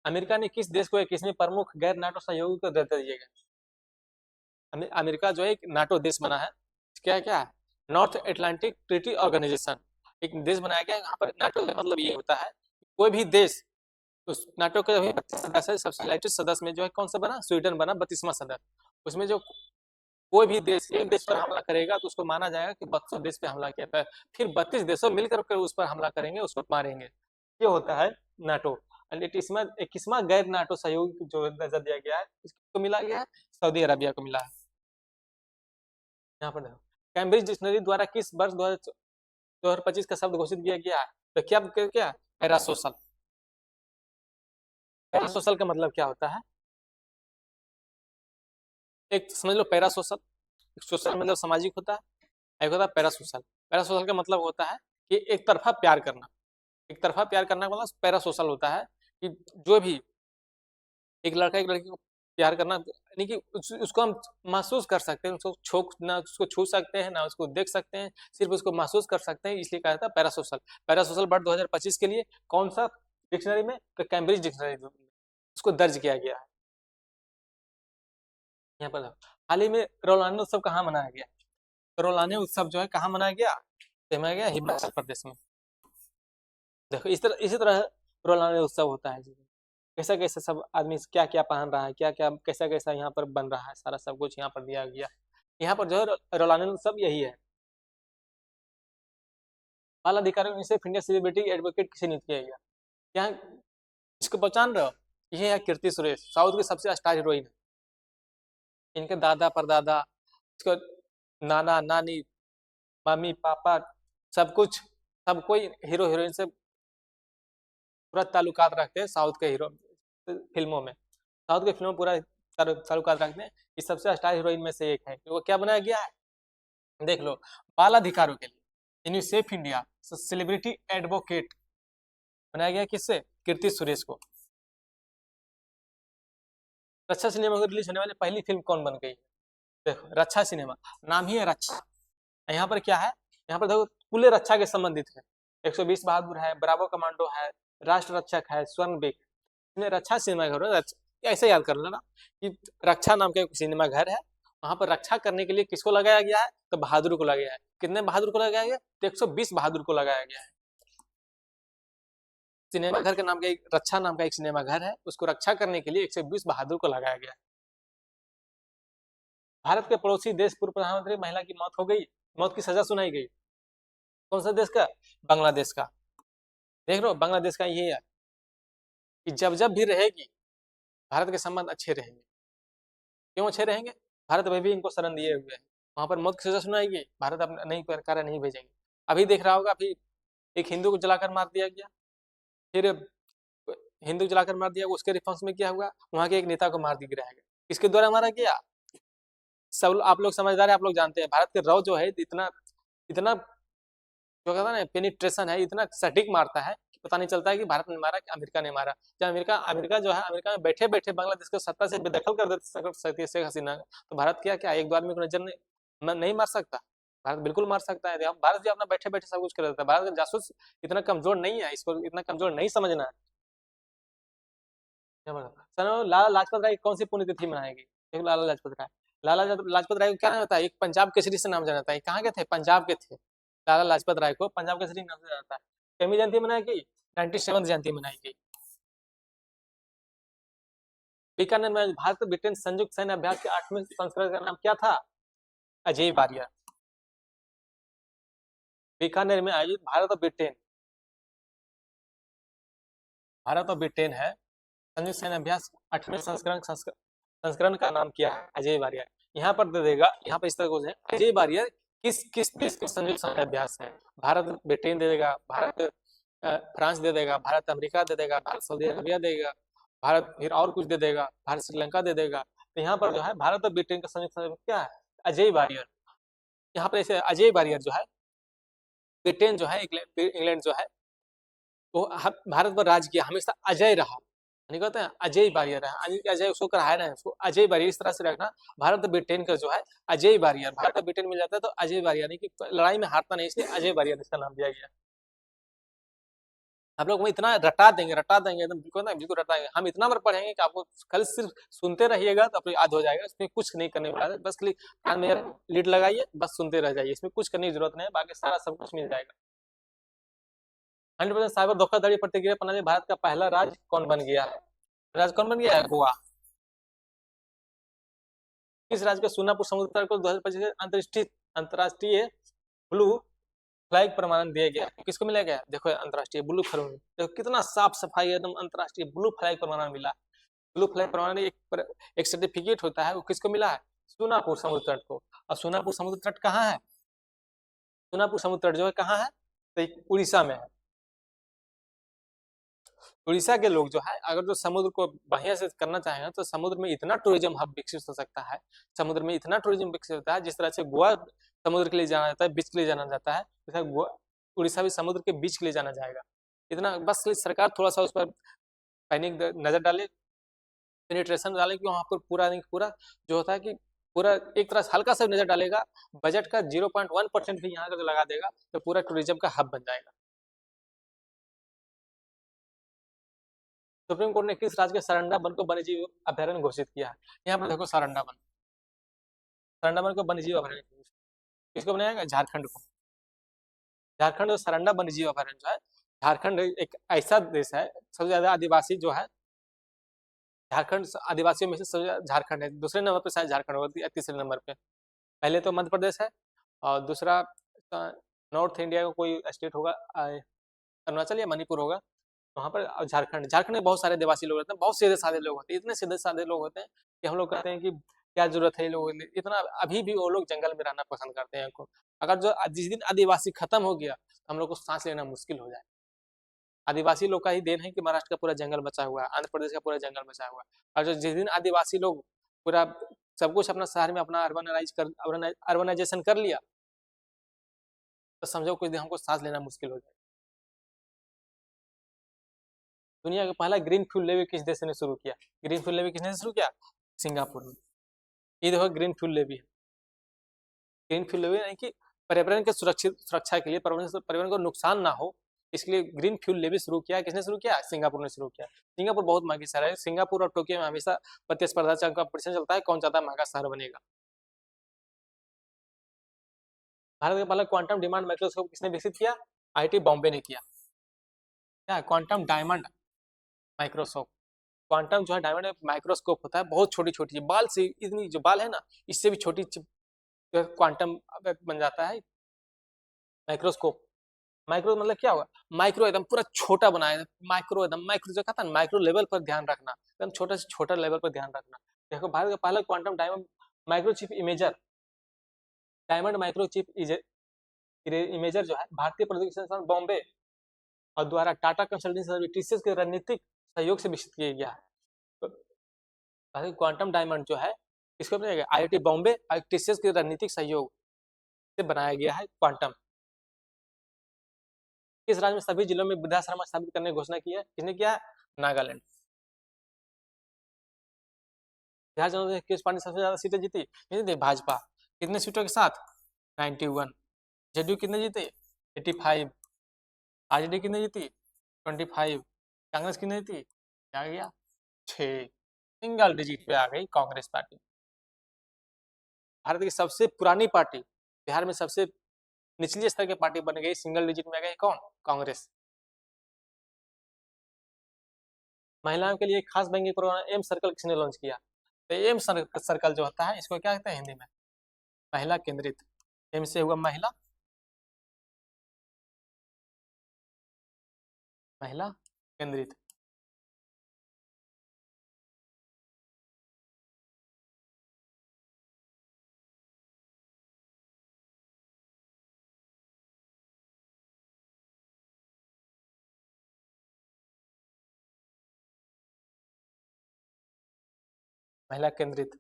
अमेरिका ने किस देश को 21वें प्रमुख गैर नाटो सहयोगी को दर्जा दिया गया। अमेरिका जो है एक नाटो देश बना है, क्या क्या है, नॉर्थ एटलांटिक ट्रीटी ऑर्गेनाइजेशन, एक देश बनाया गया है। यहाँ पर नाटो का मतलब ये होता है, कोई भी देश उस नाटो के अभी 32 सदस्य है, सबसे लाइटेस्ट सदस्य में जो है कौन सा बना, स्वीडन बना 32वां सदस्य। उसमें जो कोई भी देश एक देश पर हमला करेगा तो उसको माना जाएगा कि 32 देश पे हमला किया था, फिर 32 देशों मिलकर के उस पर हमला करेंगे, उसको मारेंगे। ये होता है नाटो। एंड इट इसमें 21वां गैर नाटो सहयोग जो दर्जा दिया गया है, इसको मिला गया है, सऊदी अरबिया को मिला है। यहाँ पर देखो, कैम्ब्रिज डिक्शनरी द्वारा किस वर्ष 2025 का शब्द घोषित किया गया है, तो क्या क्या पैरासोशल। पैरासोशल का मतलब क्या होता है, एक समझ लो पैरासोशल, सोशल मतलब सामाजिक होता है, एक होता है पैरासोशल। पैरासोशल का मतलब होता है कि एक तरफा प्यार करना, एक तरफा प्यार करना का मतलब पैरासोशल होता है कि जो भी एक लड़का एक लड़की को प्यार करना, यानी कि उसको हम महसूस कर सकते हैं, उसको ना उसको छू सकते हैं ना उसको देख सकते हैं, सिर्फ उसको महसूस कर सकते हैं, इसलिए कहा जाता है पैरासोशल। पैरासोशल वर्ड 2025 के लिए कौन सा डिक्शनरी में, तो कैम्ब्रिज डिक्शनरी में उसको दर्ज किया गया है। यहाँ पर हाल ही में रोलानो उत्सव कहाँ मनाया गया, तो रोलानो उत्सव जो है कहाँ मनाया गया, तो मनाया गया हिमाचल प्रदेश में। देखो इसी तरह रोलानो उत्सव होता है, कैसा कैसा सब आदमी क्या क्या पहन रहा है, क्या क्या कैसा कैसा यहाँ पर बन रहा है, सारा सब कुछ यहाँ पर दिया गया। यहाँ पर जो है रोलानो उत्सव यही है। बाल अधिकारियों से इंडिया सेलिब्रिटी एडवोकेट किसे नियुक्त किया गया, यहाँ इसको पहचान रहे हो, ये है कीर्ति सुरेश, साउथ की सबसे स्टार हीरोइन है। इनके दादा परदादा, इसको नाना नानी मम्मी पापा सब कुछ, सब कोई हीरो हीरोइन से पूरा ताल्लुकात रखते हैं साउथ के हीरो फिल्मों में, साउथ के फिल्मों पूरा ताल्लुकात रखते हैं। इस सबसे स्टार हीरोइन में से एक है, वो क्या बनाया गया है, देख लो, बाल अधिकारों के लिए यूनिसेफ इंडिया सेलिब्रिटी एडवोकेट बनाया गया, किससे, कीर्ति सुरेश को। रक्षा सिनेमा को रिलीज होने वाली पहली फिल्म कौन बन गई, देखो रक्षा सिनेमा, नाम ही है रक्षा। यहाँ पर क्या है, यहाँ पर देखो पूरे रक्षा के संबंधित है, 120 बहादुर है, ब्रावो कमांडो है, राष्ट्र रक्षक है, स्वर्ण बेक, इसमें रक्षा सिनेमा घर है। ऐसे याद कर लेना कि रक्षा नाम का एक सिनेमा घर है, वहां पर रक्षा करने के लिए किसको लगाया गया है, तो बहादुर को लगाया है। कितने बहादुर को लगाया गया, तो 120 बहादुर को लगाया गया है। सिनेमा घर के नाम का एक रक्षा नाम का एक सिनेमा घर है, उसको रक्षा करने के लिए 120 बहादुर को लगाया गया है। भारत के पड़ोसी देश पूर्व प्रधानमंत्री महिला की मौत हो गई, मौत की सजा सुनाई गई, कौन सा देश का, बांग्लादेश का। देख लो बांग्लादेश का ये है कि जब जब भी रहेगी भारत के संबंध अच्छे रहेंगे। क्यों अच्छे रहेंगे, भारत अभी भी इनको शरण दिए हुए है, वहां पर मौत की सजा सुनाएगी, भारत अब नहीं प्रकार नहीं भेजेंगे। अभी देख रहा होगा, अभी एक हिंदू को जलाकर मार दिया गया, फिर हिंदू जलाकर मार दिया, उसके रिस्पॉन्स में क्या हुआ, वहां के एक नेता को मार दिया गया। किसके द्वारा मारा गया, सब आप लोग समझदार है, आप लोग जानते हैं भारत के रॉ जो है इतना इतना जो कहता है ना पेनिट्रेशन है, इतना सटीक मारता है कि पता नहीं चलता है कि भारत ने मारा कि अमेरिका ने मारा। जब अमेरिका अमेरिका जो है, अमेरिका में बैठे बैठे बांग्लादेश को सत्ता से बेदखल कर सकती है शेख हसीना, तो भारत क्या क्या एक दो आदमी को नजर नहीं मार सकता, भारत बिल्कुल मार सकता है। भारत जो अपना बैठे बैठे सब कुछ कर देता है, भारत का जासूस इतना कमजोर नहीं है, इसको इतना कमजोर नहीं समझना है। लाला लाजपत राय कौन सी पुण्यतिथि मनाएगी, देखो लाला लाजपत राय, लाला लाजपत राय को क्या नाम होता है, एक पंजाब केसरी से नाम जाना जाता है, कहाँ के थे, पंजाब के थे। लाला लाजपत राय को पंजाब केसरी नाम से जाना जाता है। कमी जयंती मनाएगी, 97 जयंती मनाएगी। बीकानेर में भारत ब्रिटेन संयुक्त सैन्य अभ्यास के 8वें संस्करण का नाम क्या था, अजय वारियर। बीकानेर में आयोजित भारत और ब्रिटेन है संयुक्त सैन्य अभ्यास 8वें संस्करण का नाम क्या है, अजय वारियर। यहाँ पर दे देगा, यहाँ पर इस तरह से अजय वारियर किस किस देश के संयुक्त सैन्य अभ्यास है, भारत ब्रिटेन दे देगा, भारत फ्रांस दे देगा, भारत अमेरिका दे देगा, भारत सऊदी अरबिया देगा, भारत फिर और कुछ दे देगा, भारत श्रीलंका दे देगा। तो यहाँ पर जो है भारत और ब्रिटेन का संयुक्त सैन्य क्या है, अजय वारियर। यहाँ पर ऐसे अजय वारियर जो है, ब्रिटेन जो है, इंग्लैंड जो है, वो भारत पर राज किया, हमेशा अजय रहा, नहीं कहते हैं अजय वारियर है, अजय उसको कराया ना, उसको अजय वारियर इस तरह से रखना। भारत ब्रिटेन का जो है अजय वारियर, भारत ब्रिटेन मिल जाता है तो अजय वारियर, यानी कि लड़ाई में हारता नहीं, इसलिए अजय वारियर इसका नाम दिया गया। आप लोग में इतना रटा देंगे एकदम बिल्कुल ना, बिल्कुल रटाएंगे। हम इतना बार पढ़ेंगे कि आपको खाली सिर्फ सुनते रहिएगा तो आपको याद हो जाएगा। इसमें कुछ नहीं करने वाला है, बस खाली कान में लीड लगाइए, बस सुनते रह जाइए। इसमें कुछ करने की जरूरत नहीं है, बाकी सारा सब कुछ मिल जाएगा। 100% साइबर धोखाधड़ी प्रतिक्रिया प्रणाली भारत का पहला राज्य कौन बन गया है? राज्य कौन बन गया है? गोवा। किस राज्य को सोनापुर समुद्र तट को 2025 अंतरराष्ट्रीय ब्लू फ्लैग प्रमाणन दिया गया? किसको मिला गया? देखो अंतरराष्ट्रीय ब्लू फ्लैग, देखो कितना साफ सफाई एकदम, अंतरराष्ट्रीय ब्लू फ्लैग प्रमाणन मिला। ब्लू फ्लैग प्रमाणन एक सर्टिफिकेट होता है, वो किसको मिला है? सोनापुर समुद्र तट को। और सोनापुर समुद्र तट कहाँ है? सोनापुर समुद्र तट जो है कहाँ है? तो उड़ीसा में है। उड़ीसा के लोग जो है अगर जो समुद्र को बढ़िया से करना चाहेंगे तो समुद्र में इतना टूरिज्म हब विकसित हो सकता है, समुद्र में इतना टूरिज्म विकसित होता है। जिस तरह से गोवा समुद्र के लिए जाना जाता है, बीच के लिए जाना जाता है, वैसा उड़ीसा भी समुद्र के बीच के लिए जाना जाएगा। इतना बस सरकार थोड़ा सा उस पर पैनिक नजर डाले, पेनिट्रेशन डाले कि वहाँ पर पूरा नहीं पूरा जो होता है कि पूरा एक तरह से हल्का सा नजर डालेगा, बजट का 0.1% भी यहाँ लगा देगा तो पूरा टूरिज्म का हब बन जाएगा। सुप्रीम कोर्ट ने किस राज्य के सारंडा वन को वन्यजीव अभयारण्य घोषित किया है? यहाँ पर देखो सारंडा वन, सारंडा वन को वन्यजीव अभयारण्य किसको बनाया गया? झारखंड को। झारखंड और सारंडा वन्यजीव अभयारण्य जो है, झारखंड एक ऐसा देश है सबसे ज्यादा आदिवासी जो है, झारखंड आदिवासियों में से सबसे झारखंड है, दूसरे नंबर पे शायद झारखंड होती है, तीसरे नंबर पे। पहले तो मध्य प्रदेश है और दूसरा नॉर्थ इंडिया का कोई स्टेट होगा, अरुणाचल या मणिपुर होगा वहाँ पर। झारखंड, झारखंड में बहुत सारे आदिवासी लोग रहते हैं, बहुत सीधे साधे लोग होते हैं, इतने सीधे साधे लोग होते हैं कि हम लोग कहते हैं कि क्या जरूरत है लोगों के लिए इतना, अभी भी वो लोग जंगल में रहना पसंद करते हैं। अगर जो जिस दिन आदिवासी खत्म हो गया तो हम लोग को सांस लेना मुश्किल हो जाए। आदिवासी लोग का ही देन है कि महाराष्ट्र का पूरा जंगल बचा हुआ है, आंध्र प्रदेश का पूरा जंगल बचा हुआ है। और जो जिस दिन आदिवासी लोग पूरा सब कुछ अपना शहर में अपना अर्बनाइजेशन कर लिया तो समझो कुछ दिन हमको सांस लेना मुश्किल हो जाए। दुनिया का पहला ग्रीन फ्यूल लेवी किस देश ने शुरू किया? ग्रीन फ्यूल लेवी किसने शुरू किया? सिंगापुर में। ये देखो ग्रीन फ्यूल लेवी है। ग्रीन फ्यूल लेवी यानी कि पर्यावरण के सुरक्षा के लिए, पर्यावरण को नुकसान ना हो इसके लिए ग्रीन फ्यूल लेवी शुरू किया। किसने शुरू किया? सिंगापुर ने शुरू किया। सिंगापुर बहुत महंगी शहर है, सिंगापुर और टोक्यो में हमेशा प्रतिस्पर्धा कंपटीशन चलता है कौन ज्यादा महंगा शहर बनेगा। भारत का पहला क्वांटम डिमांड माइक्रोस्कोप किसने विकसित किया? आईआईटी बॉम्बे ने किया। क्या? Quantum diamond microscope. क्वांटम जो है डायमंड माइक्रोस्कोप होता है, बहुत छोटी छोटी बाल से, इतनी जो बाल है ना इससे भी छोटी क्वांटम बन जाता है माइक्रोस्कोप। माइक्रो मतलब क्या होगा? माइक्रो एकदम पूरा छोटा बनाया, माइक्रो एकदम माइक्रो जो कहता है माइक्रो लेवल पर ध्यान रखना, एकदम छोटा से छोटा लेवल पर ध्यान रखना। देखो भारत का पहला quantum diamond microchip imager, diamond microchip imager जो है भारतीय प्रौद्योगिकी संस्थान बॉम्बे और द्वारा टाटा कंसल्टिंग सर्विसेज के रणनीतिक सहयोग से विकसित किया गया है। क्वांटम डायमंड जो है इसको बनाया गया आईआईटी बॉम्बे और टीसीएस के रणनीतिक सहयोग से बनाया गया है क्वांटम। किस राज्य में सभी जिलों में वृद्धाश्रम स्थापित करने की घोषणा की है? किसने किया है? नागालैंड। बिहार चुनाव में किस पार्टी सबसे ज्यादा सीटें जीती? भाजपा। कितने सीटों के साथ? 91। जेडीयू कितने जीते? 85। आरजेडी कितने जीती? 25। कांग्रेस कितने जीती? क्या गया? 6। सिंगल डिजिट पे आ गई कांग्रेस पार्टी। भारत की सबसे पुरानी पार्टी, बिहार में सबसे निचली स्तर की पार्टी बन गई, सिंगल डिजिट में आ गई कौन? कांग्रेस। महिलाओं के लिए खास बैंकिंग प्रोग्राम एम सर्कल किसने लॉन्च किया? तो एम सर्कल जो होता है इसको क्या कहते हैं हिंदी में? महिला केंद्रित। एम से हुआ महिला, महिला केंद्रित। महिला केंद्रित,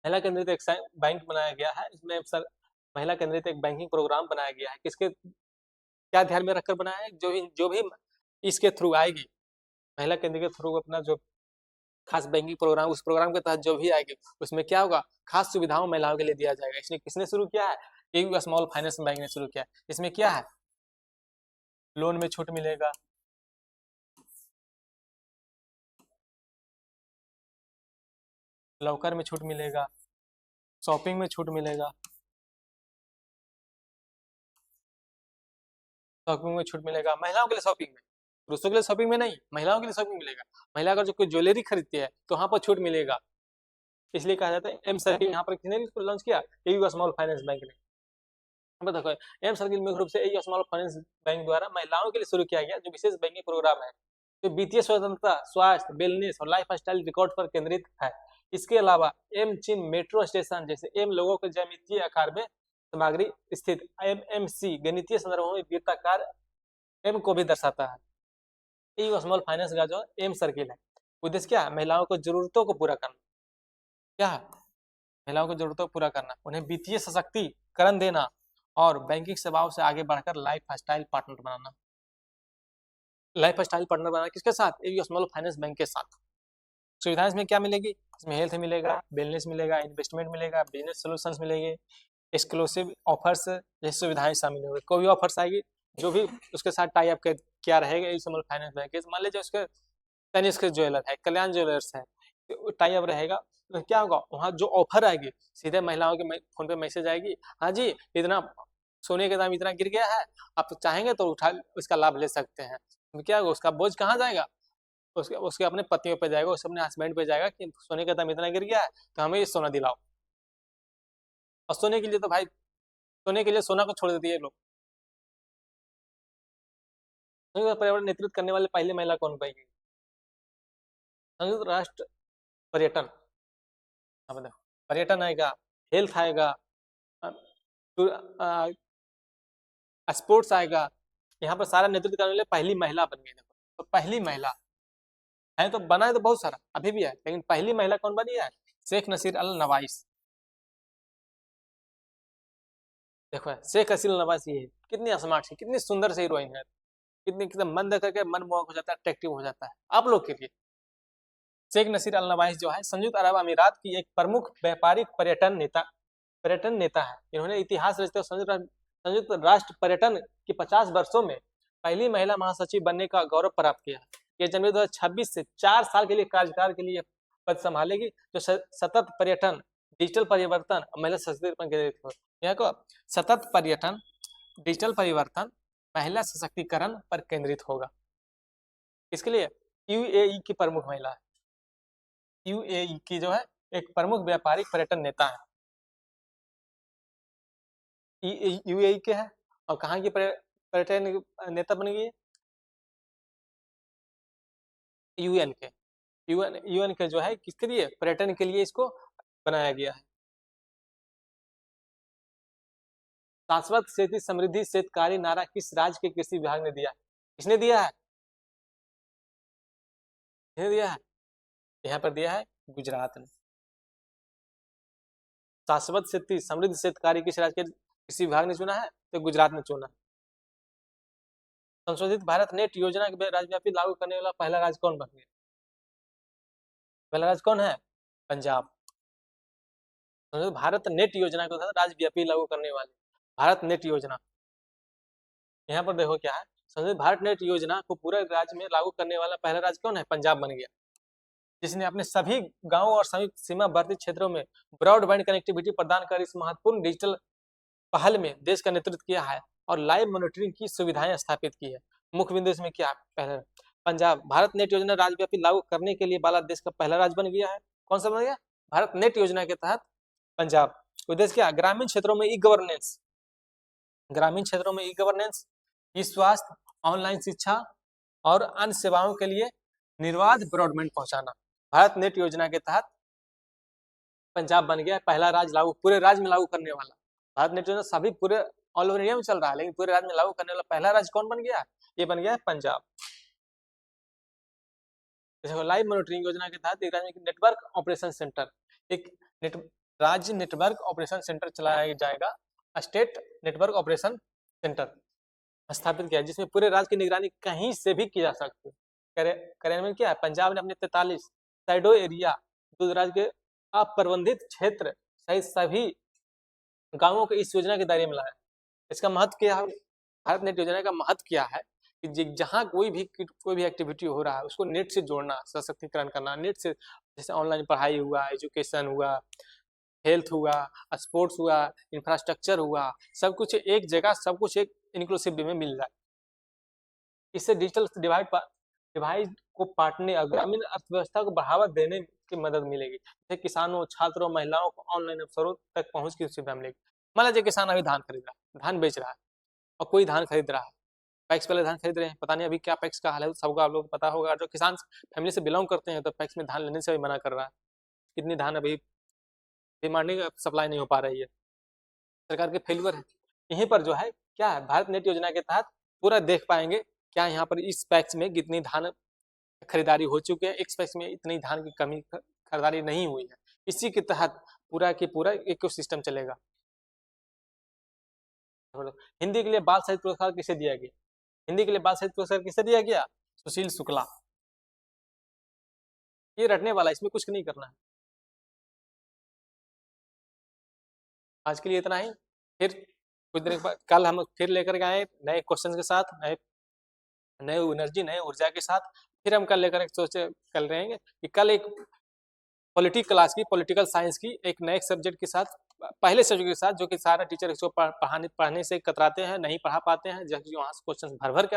महिला केंद्रित एक बैंक बनाया गया है इसमें सर, महिला केंद्रित एक बैंकिंग प्रोग्राम बनाया गया है। किसके क्या ध्यान में रखकर बनाया है? जो भी इसके थ्रू आएगी, महिला केंद्र के थ्रू अपना जो खास बैंकिंग प्रोग्राम, उस प्रोग्राम के तहत जो भी आएगी उसमें क्या होगा? खास सुविधाओं महिलाओं के लिए दिया जाएगा। इसने किसने शुरू किया है? एक स्मॉल फाइनेंस बैंक ने शुरू किया है। इसमें क्या है? लोन में छूट मिलेगा, लॉकर में छूट मिलेगा, शॉपिंग में छूट मिलेगा, शॉपिंग में छूट मिलेगा, महिलाओं के लिए शॉपिंग में, पुरुषों के लिए शॉपिंग में नहीं, महिलाओं के लिए शॉपिंग मिलेगा। महिला अगर जो कोई ज्वेलरी खरीदती है तो वहाँ पर छूट मिलेगा। इसलिए कहा जाता है एम सर्किल यहाँ पर किसने लॉन्च किया? एयू स्मॉल फाइनेंस बैंक ने। अब देखो एम सर्किल मुख्य रूप से एयू स्मॉल फाइनेंस बैंक द्वारा महिलाओं के लिए शुरू किया गया जो विशेष बैंकिंग प्रोग्राम है, जो वित्तीय स्वतंत्रता, स्वास्थ्य, वेलनेस और लाइफ स्टाइल रिकॉर्ड पर केंद्रित है। इसके अलावा एम चिन मेट्रो स्टेशन जैसे एम लोगों के ज्यामितीय आकार में सामग्री स्थित एमएमसी गणितीय संदर्भों में वृत्ताकार एम को भी दर्शाता है। एयू स्मॉल फाइनेंस का जो एम सर्किल है उद्देश्य क्या है? महिलाओं को जरूरतों को पूरा करना। क्या है? महिलाओं की जरूरतों को पूरा करना, उन्हें वित्तीय सशक्तिकरण देना और बैंकिंग सेवाओं से आगे बढ़कर लाइफ स्टाइल पार्टनर बनाना। लाइफ स्टाइल पार्टनर बनाना किसके साथ? एयू स्मॉल फाइनेंस बैंक के साथ। सुविधाएं इसमें क्या मिलेगी? इसमें हेल्थ मिलेगा, वेलनेस मिलेगा, इन्वेस्टमेंट मिलेगा, बिजनेस सोल्यूशंस मिलेंगे, एक्सक्लूसिव ऑफर्स जैसी सुविधाएं शामिल होंगी। कोई भी ऑफर्स आएगी जो भी उसके साथ टाई अप क्या रहेगा एयू स्मॉल फाइनेंस बैंक के, मान लीजिए उसके तनिष्क ज्वेलर है, कल्याण ज्वेलर्स है, टाई अप रहेगा तो क्या होगा? वहाँ जो ऑफर आएगी सीधे महिलाओं के फोन पे मैसेज आएगी, हाँ जी इतना सोने का दाम इतना गिर गया है, आप तो चाहेंगे तो उठा इसका लाभ ले सकते हैं। तो क्या होगा? उसका बोझ कहाँ जाएगा? उसके अपने पतियों पे जाएगा, उसके अपने हस्बैंड पे जाएगा कि सोने का दाम इतना गिर गया है तो हमें ये सोना दिलाओ। और सोने के लिए तो भाई सोने के लिए सोना को छोड़ देती है लोग। पर्यावरण नेतृत्व करने वाले पहली महिला कौन पाएगी? संयुक्त राष्ट्र पर्यटन, पर्यटन आएगा, हेल्थ आएगा, स्पोर्ट्स आएगा, यहाँ पर सारा नेतृत्व करने वाले पहली महिला बन गई। तो पहली महिला है तो बना है तो बहुत सारा अभी भी है, लेकिन पहली महिला कौन बनी है? शेख नसीर अल नवाइस। देखो शेख नसीर अल नवाइस ये कितनी स्मार्ट है, कितनी सुंदर से हीरोइन है, कितनी एकदम मन देख करके मन मोहक हो जाता है, अट्रैक्टिव हो जाता है आप लोग के लिए। शेख नसीर अल नवाइस जो है संयुक्त अरब अमीरात की एक प्रमुख व्यापारिक पर्यटन नेता है। इन्होंने इतिहास रचते संयुक्त राष्ट्र पर्यटन की 50 वर्षों में पहली महिला महासचिव बनने का गौरव प्राप्त किया। ये जनवरी 2026 से 4 साल के लिए कार्यकाल के लिए पद संभालेगी, जो सतत पर्यटन, डिजिटल परिवर्तन, महिला सशक्तिकरण केंद्रित हो। यहाँ को सतत पर्यटन, डिजिटल परिवर्तन, महिला सशक्तिकरण पर केंद्रित होगा। इसके लिए यूएई की प्रमुख महिला है, यूएई की जो है एक प्रमुख व्यापारिक पर्यटन नेता है। यूएई के है और कहाँ की पर्यटन नेता बन गई है? यूएन के, यूएन के जो है किसके लिए? पर्यटन के लिए इसको बनाया गया है। शाश्वत खेती समृद्धि शेतकारी नारा किस राज्य के कृषि विभाग ने दिया है? किसने दिया है? किसने दिया है? यहाँ पर दिया है गुजरात ने। शाश्वत खेती समृद्ध शेतकारी किस राज्य के कृषि विभाग ने चुना है? तो गुजरात ने चुना। संशोधित भारत नेट योजना के राज्यव्यापी लागू करने वाला पहला राज्य कौन बन गया? पहला राज्य कौन है? पंजाब। भारत नेट योजना को राज्यव्यापी लागू करने वाले भारत नेट योजना, यहाँ पर देखो क्या है, संशोधित भारत नेट योजना को पूरे राज्य में लागू करने वाला पहला राज्य कौन है? पंजाब बन गया, जिसने अपने सभी गांवों और सभी सीमावर्ती क्षेत्रों में ब्रॉडबैंड कनेक्टिविटी प्रदान कर इस महत्वपूर्ण डिजिटल पहल में देश का नेतृत्व किया है और लाइव मॉनिटरिंग की सुविधाएं स्थापित की है। मुख्य बिंदु इसमें क्या है? पहले पंजाब भारत नेट योजना राज्यव्यापी लागू करने के लिए वाला देश का पहला राज्य बन गया है। कौन सा बन गया? भारत नेट योजना के तहत पंजाब। उद्देश्य क्या? ग्रामीण क्षेत्रों में ई गवर्नेंस, ग्रामीण क्षेत्रों में ई गवर्नेंस, ई स्वास्थ्य, ऑनलाइन शिक्षा और अन्य सेवाओं के लिए निर्बाध ब्रॉडबैंड पहुंचाना। भारत नेट योजना के तहत पंजाब बन गया पहला राज्य लागू, पूरे राज्य में लागू करने वाला। भारत नेट योजना सभी पूरे ऑल ओवर इंडिया में चल रहा है, लेकिन पूरे राज्य में लागू करने वाला पहला राज्य कौन बन गया? ये बन गया पंजाब। लाइव मॉनिटरिंग योजना के तहत एक राज्य में नेटवर्क ऑपरेशन सेंटर, एक राज्य नेटवर्क ऑपरेशन सेंटर चलाया जाएगा, स्टेट नेटवर्क ऑपरेशन सेंटर स्थापित किया, जिसमें पूरे राज्य की निगरानी कहीं से भी की जा सकती है। कार्यान्वयन क्या है? पंजाब ने अपने 43 साइडो एरिया, दूर दराज के अप्रबंधित क्षेत्र सहित सभी गांवों को इस योजना के दायरे में लाया। इसका महत्व क्या है? भारत नेट योजना का महत्व क्या है कि जहाँ कोई भी एक्टिविटी हो रहा है उसको नेट से जोड़ना, सशक्तिकरण करना, नेट से, जैसे ऑनलाइन पढ़ाई हुआ, एजुकेशन हुआ, हेल्थ हुआ, स्पोर्ट्स हुआ, इंफ्रास्ट्रक्चर हुआ, सब कुछ एक जगह, सब कुछ एक इंक्लूसिव वे में मिल रहा है। इससे डिजिटल डिवाइड को बांटने और ग्रामीण अर्थव्यवस्था को बढ़ावा देने की मदद मिलेगी। जैसे किसानों, छात्रों, महिलाओं को ऑनलाइन अवसरों तक पहुंच की सुविधा मिलेगी। मान लीजिए किसान अभी धान खरीद रहा है, धान बेच रहा है, और कोई धान खरीद रहा है, पैक्स वाले धान खरीद रहे हैं, पता नहीं अभी क्या पैक्स का हाल है, सबको आप लोग को पता होगा। जो किसान फैमिली से बिलोंग करते हैं तो पैक्स में धान लेने से भी मना कर रहा है। कितनी धान अभी डिमांडिंग सप्लाई नहीं हो पा रही है, सरकार के फेलियर है। यहीं पर जो है क्या है, भारत नेट योजना के तहत पूरा देख पाएंगे क्या यहाँ पर इस पैक्स में कितनी धान खरीदारी हो चुकी है, इस पैक्स में इतनी धान की कमी खरीदारी नहीं हुई है। इसी के तहत पूरा के पूरा इकोसिस्टम चलेगा। हिंदी के लिए बाल साहित्य पुरस्कार किसे दिया गया? हिंदी के लिए बाल साहित्य पुरस्कार किसे दिया गया? सुशील शुक्ला। ये रटने वाला, इसमें कुछ नहीं करना है। आज के लिए इतना ही, फिर कुछ दिन बाद कल हम फिर लेकर के आए नए क्वेश्चन के साथ, नए नए एनर्जी, नए ऊर्जा के साथ। फिर हम कल लेकर सोचे कल रहेंगे कि कल एक पॉलिटिकल क्लास की, पॉलिटिकल साइंस की एक नए सब्जेक्ट के साथ, पहले सब्जेक्ट के साथ, जो कि सारा टीचर इसको पढ़ने से कतराते हैं, नहीं पढ़ा पाते हैं, जबकि वहाँ से क्वेश्चन भर भर के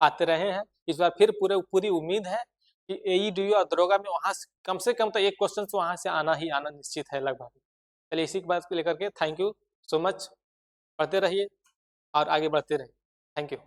आते रहे हैं। इस बार फिर पूरी उम्मीद है कि AEDU और दरोगा में वहाँ से कम तो एक क्वेश्चन वहाँ से आना ही आना निश्चित है लगभग। चलिए इसी बात को लेकर के थैंक यू सो मच। पढ़ते रहिए और आगे बढ़ते रहिए। Thank you.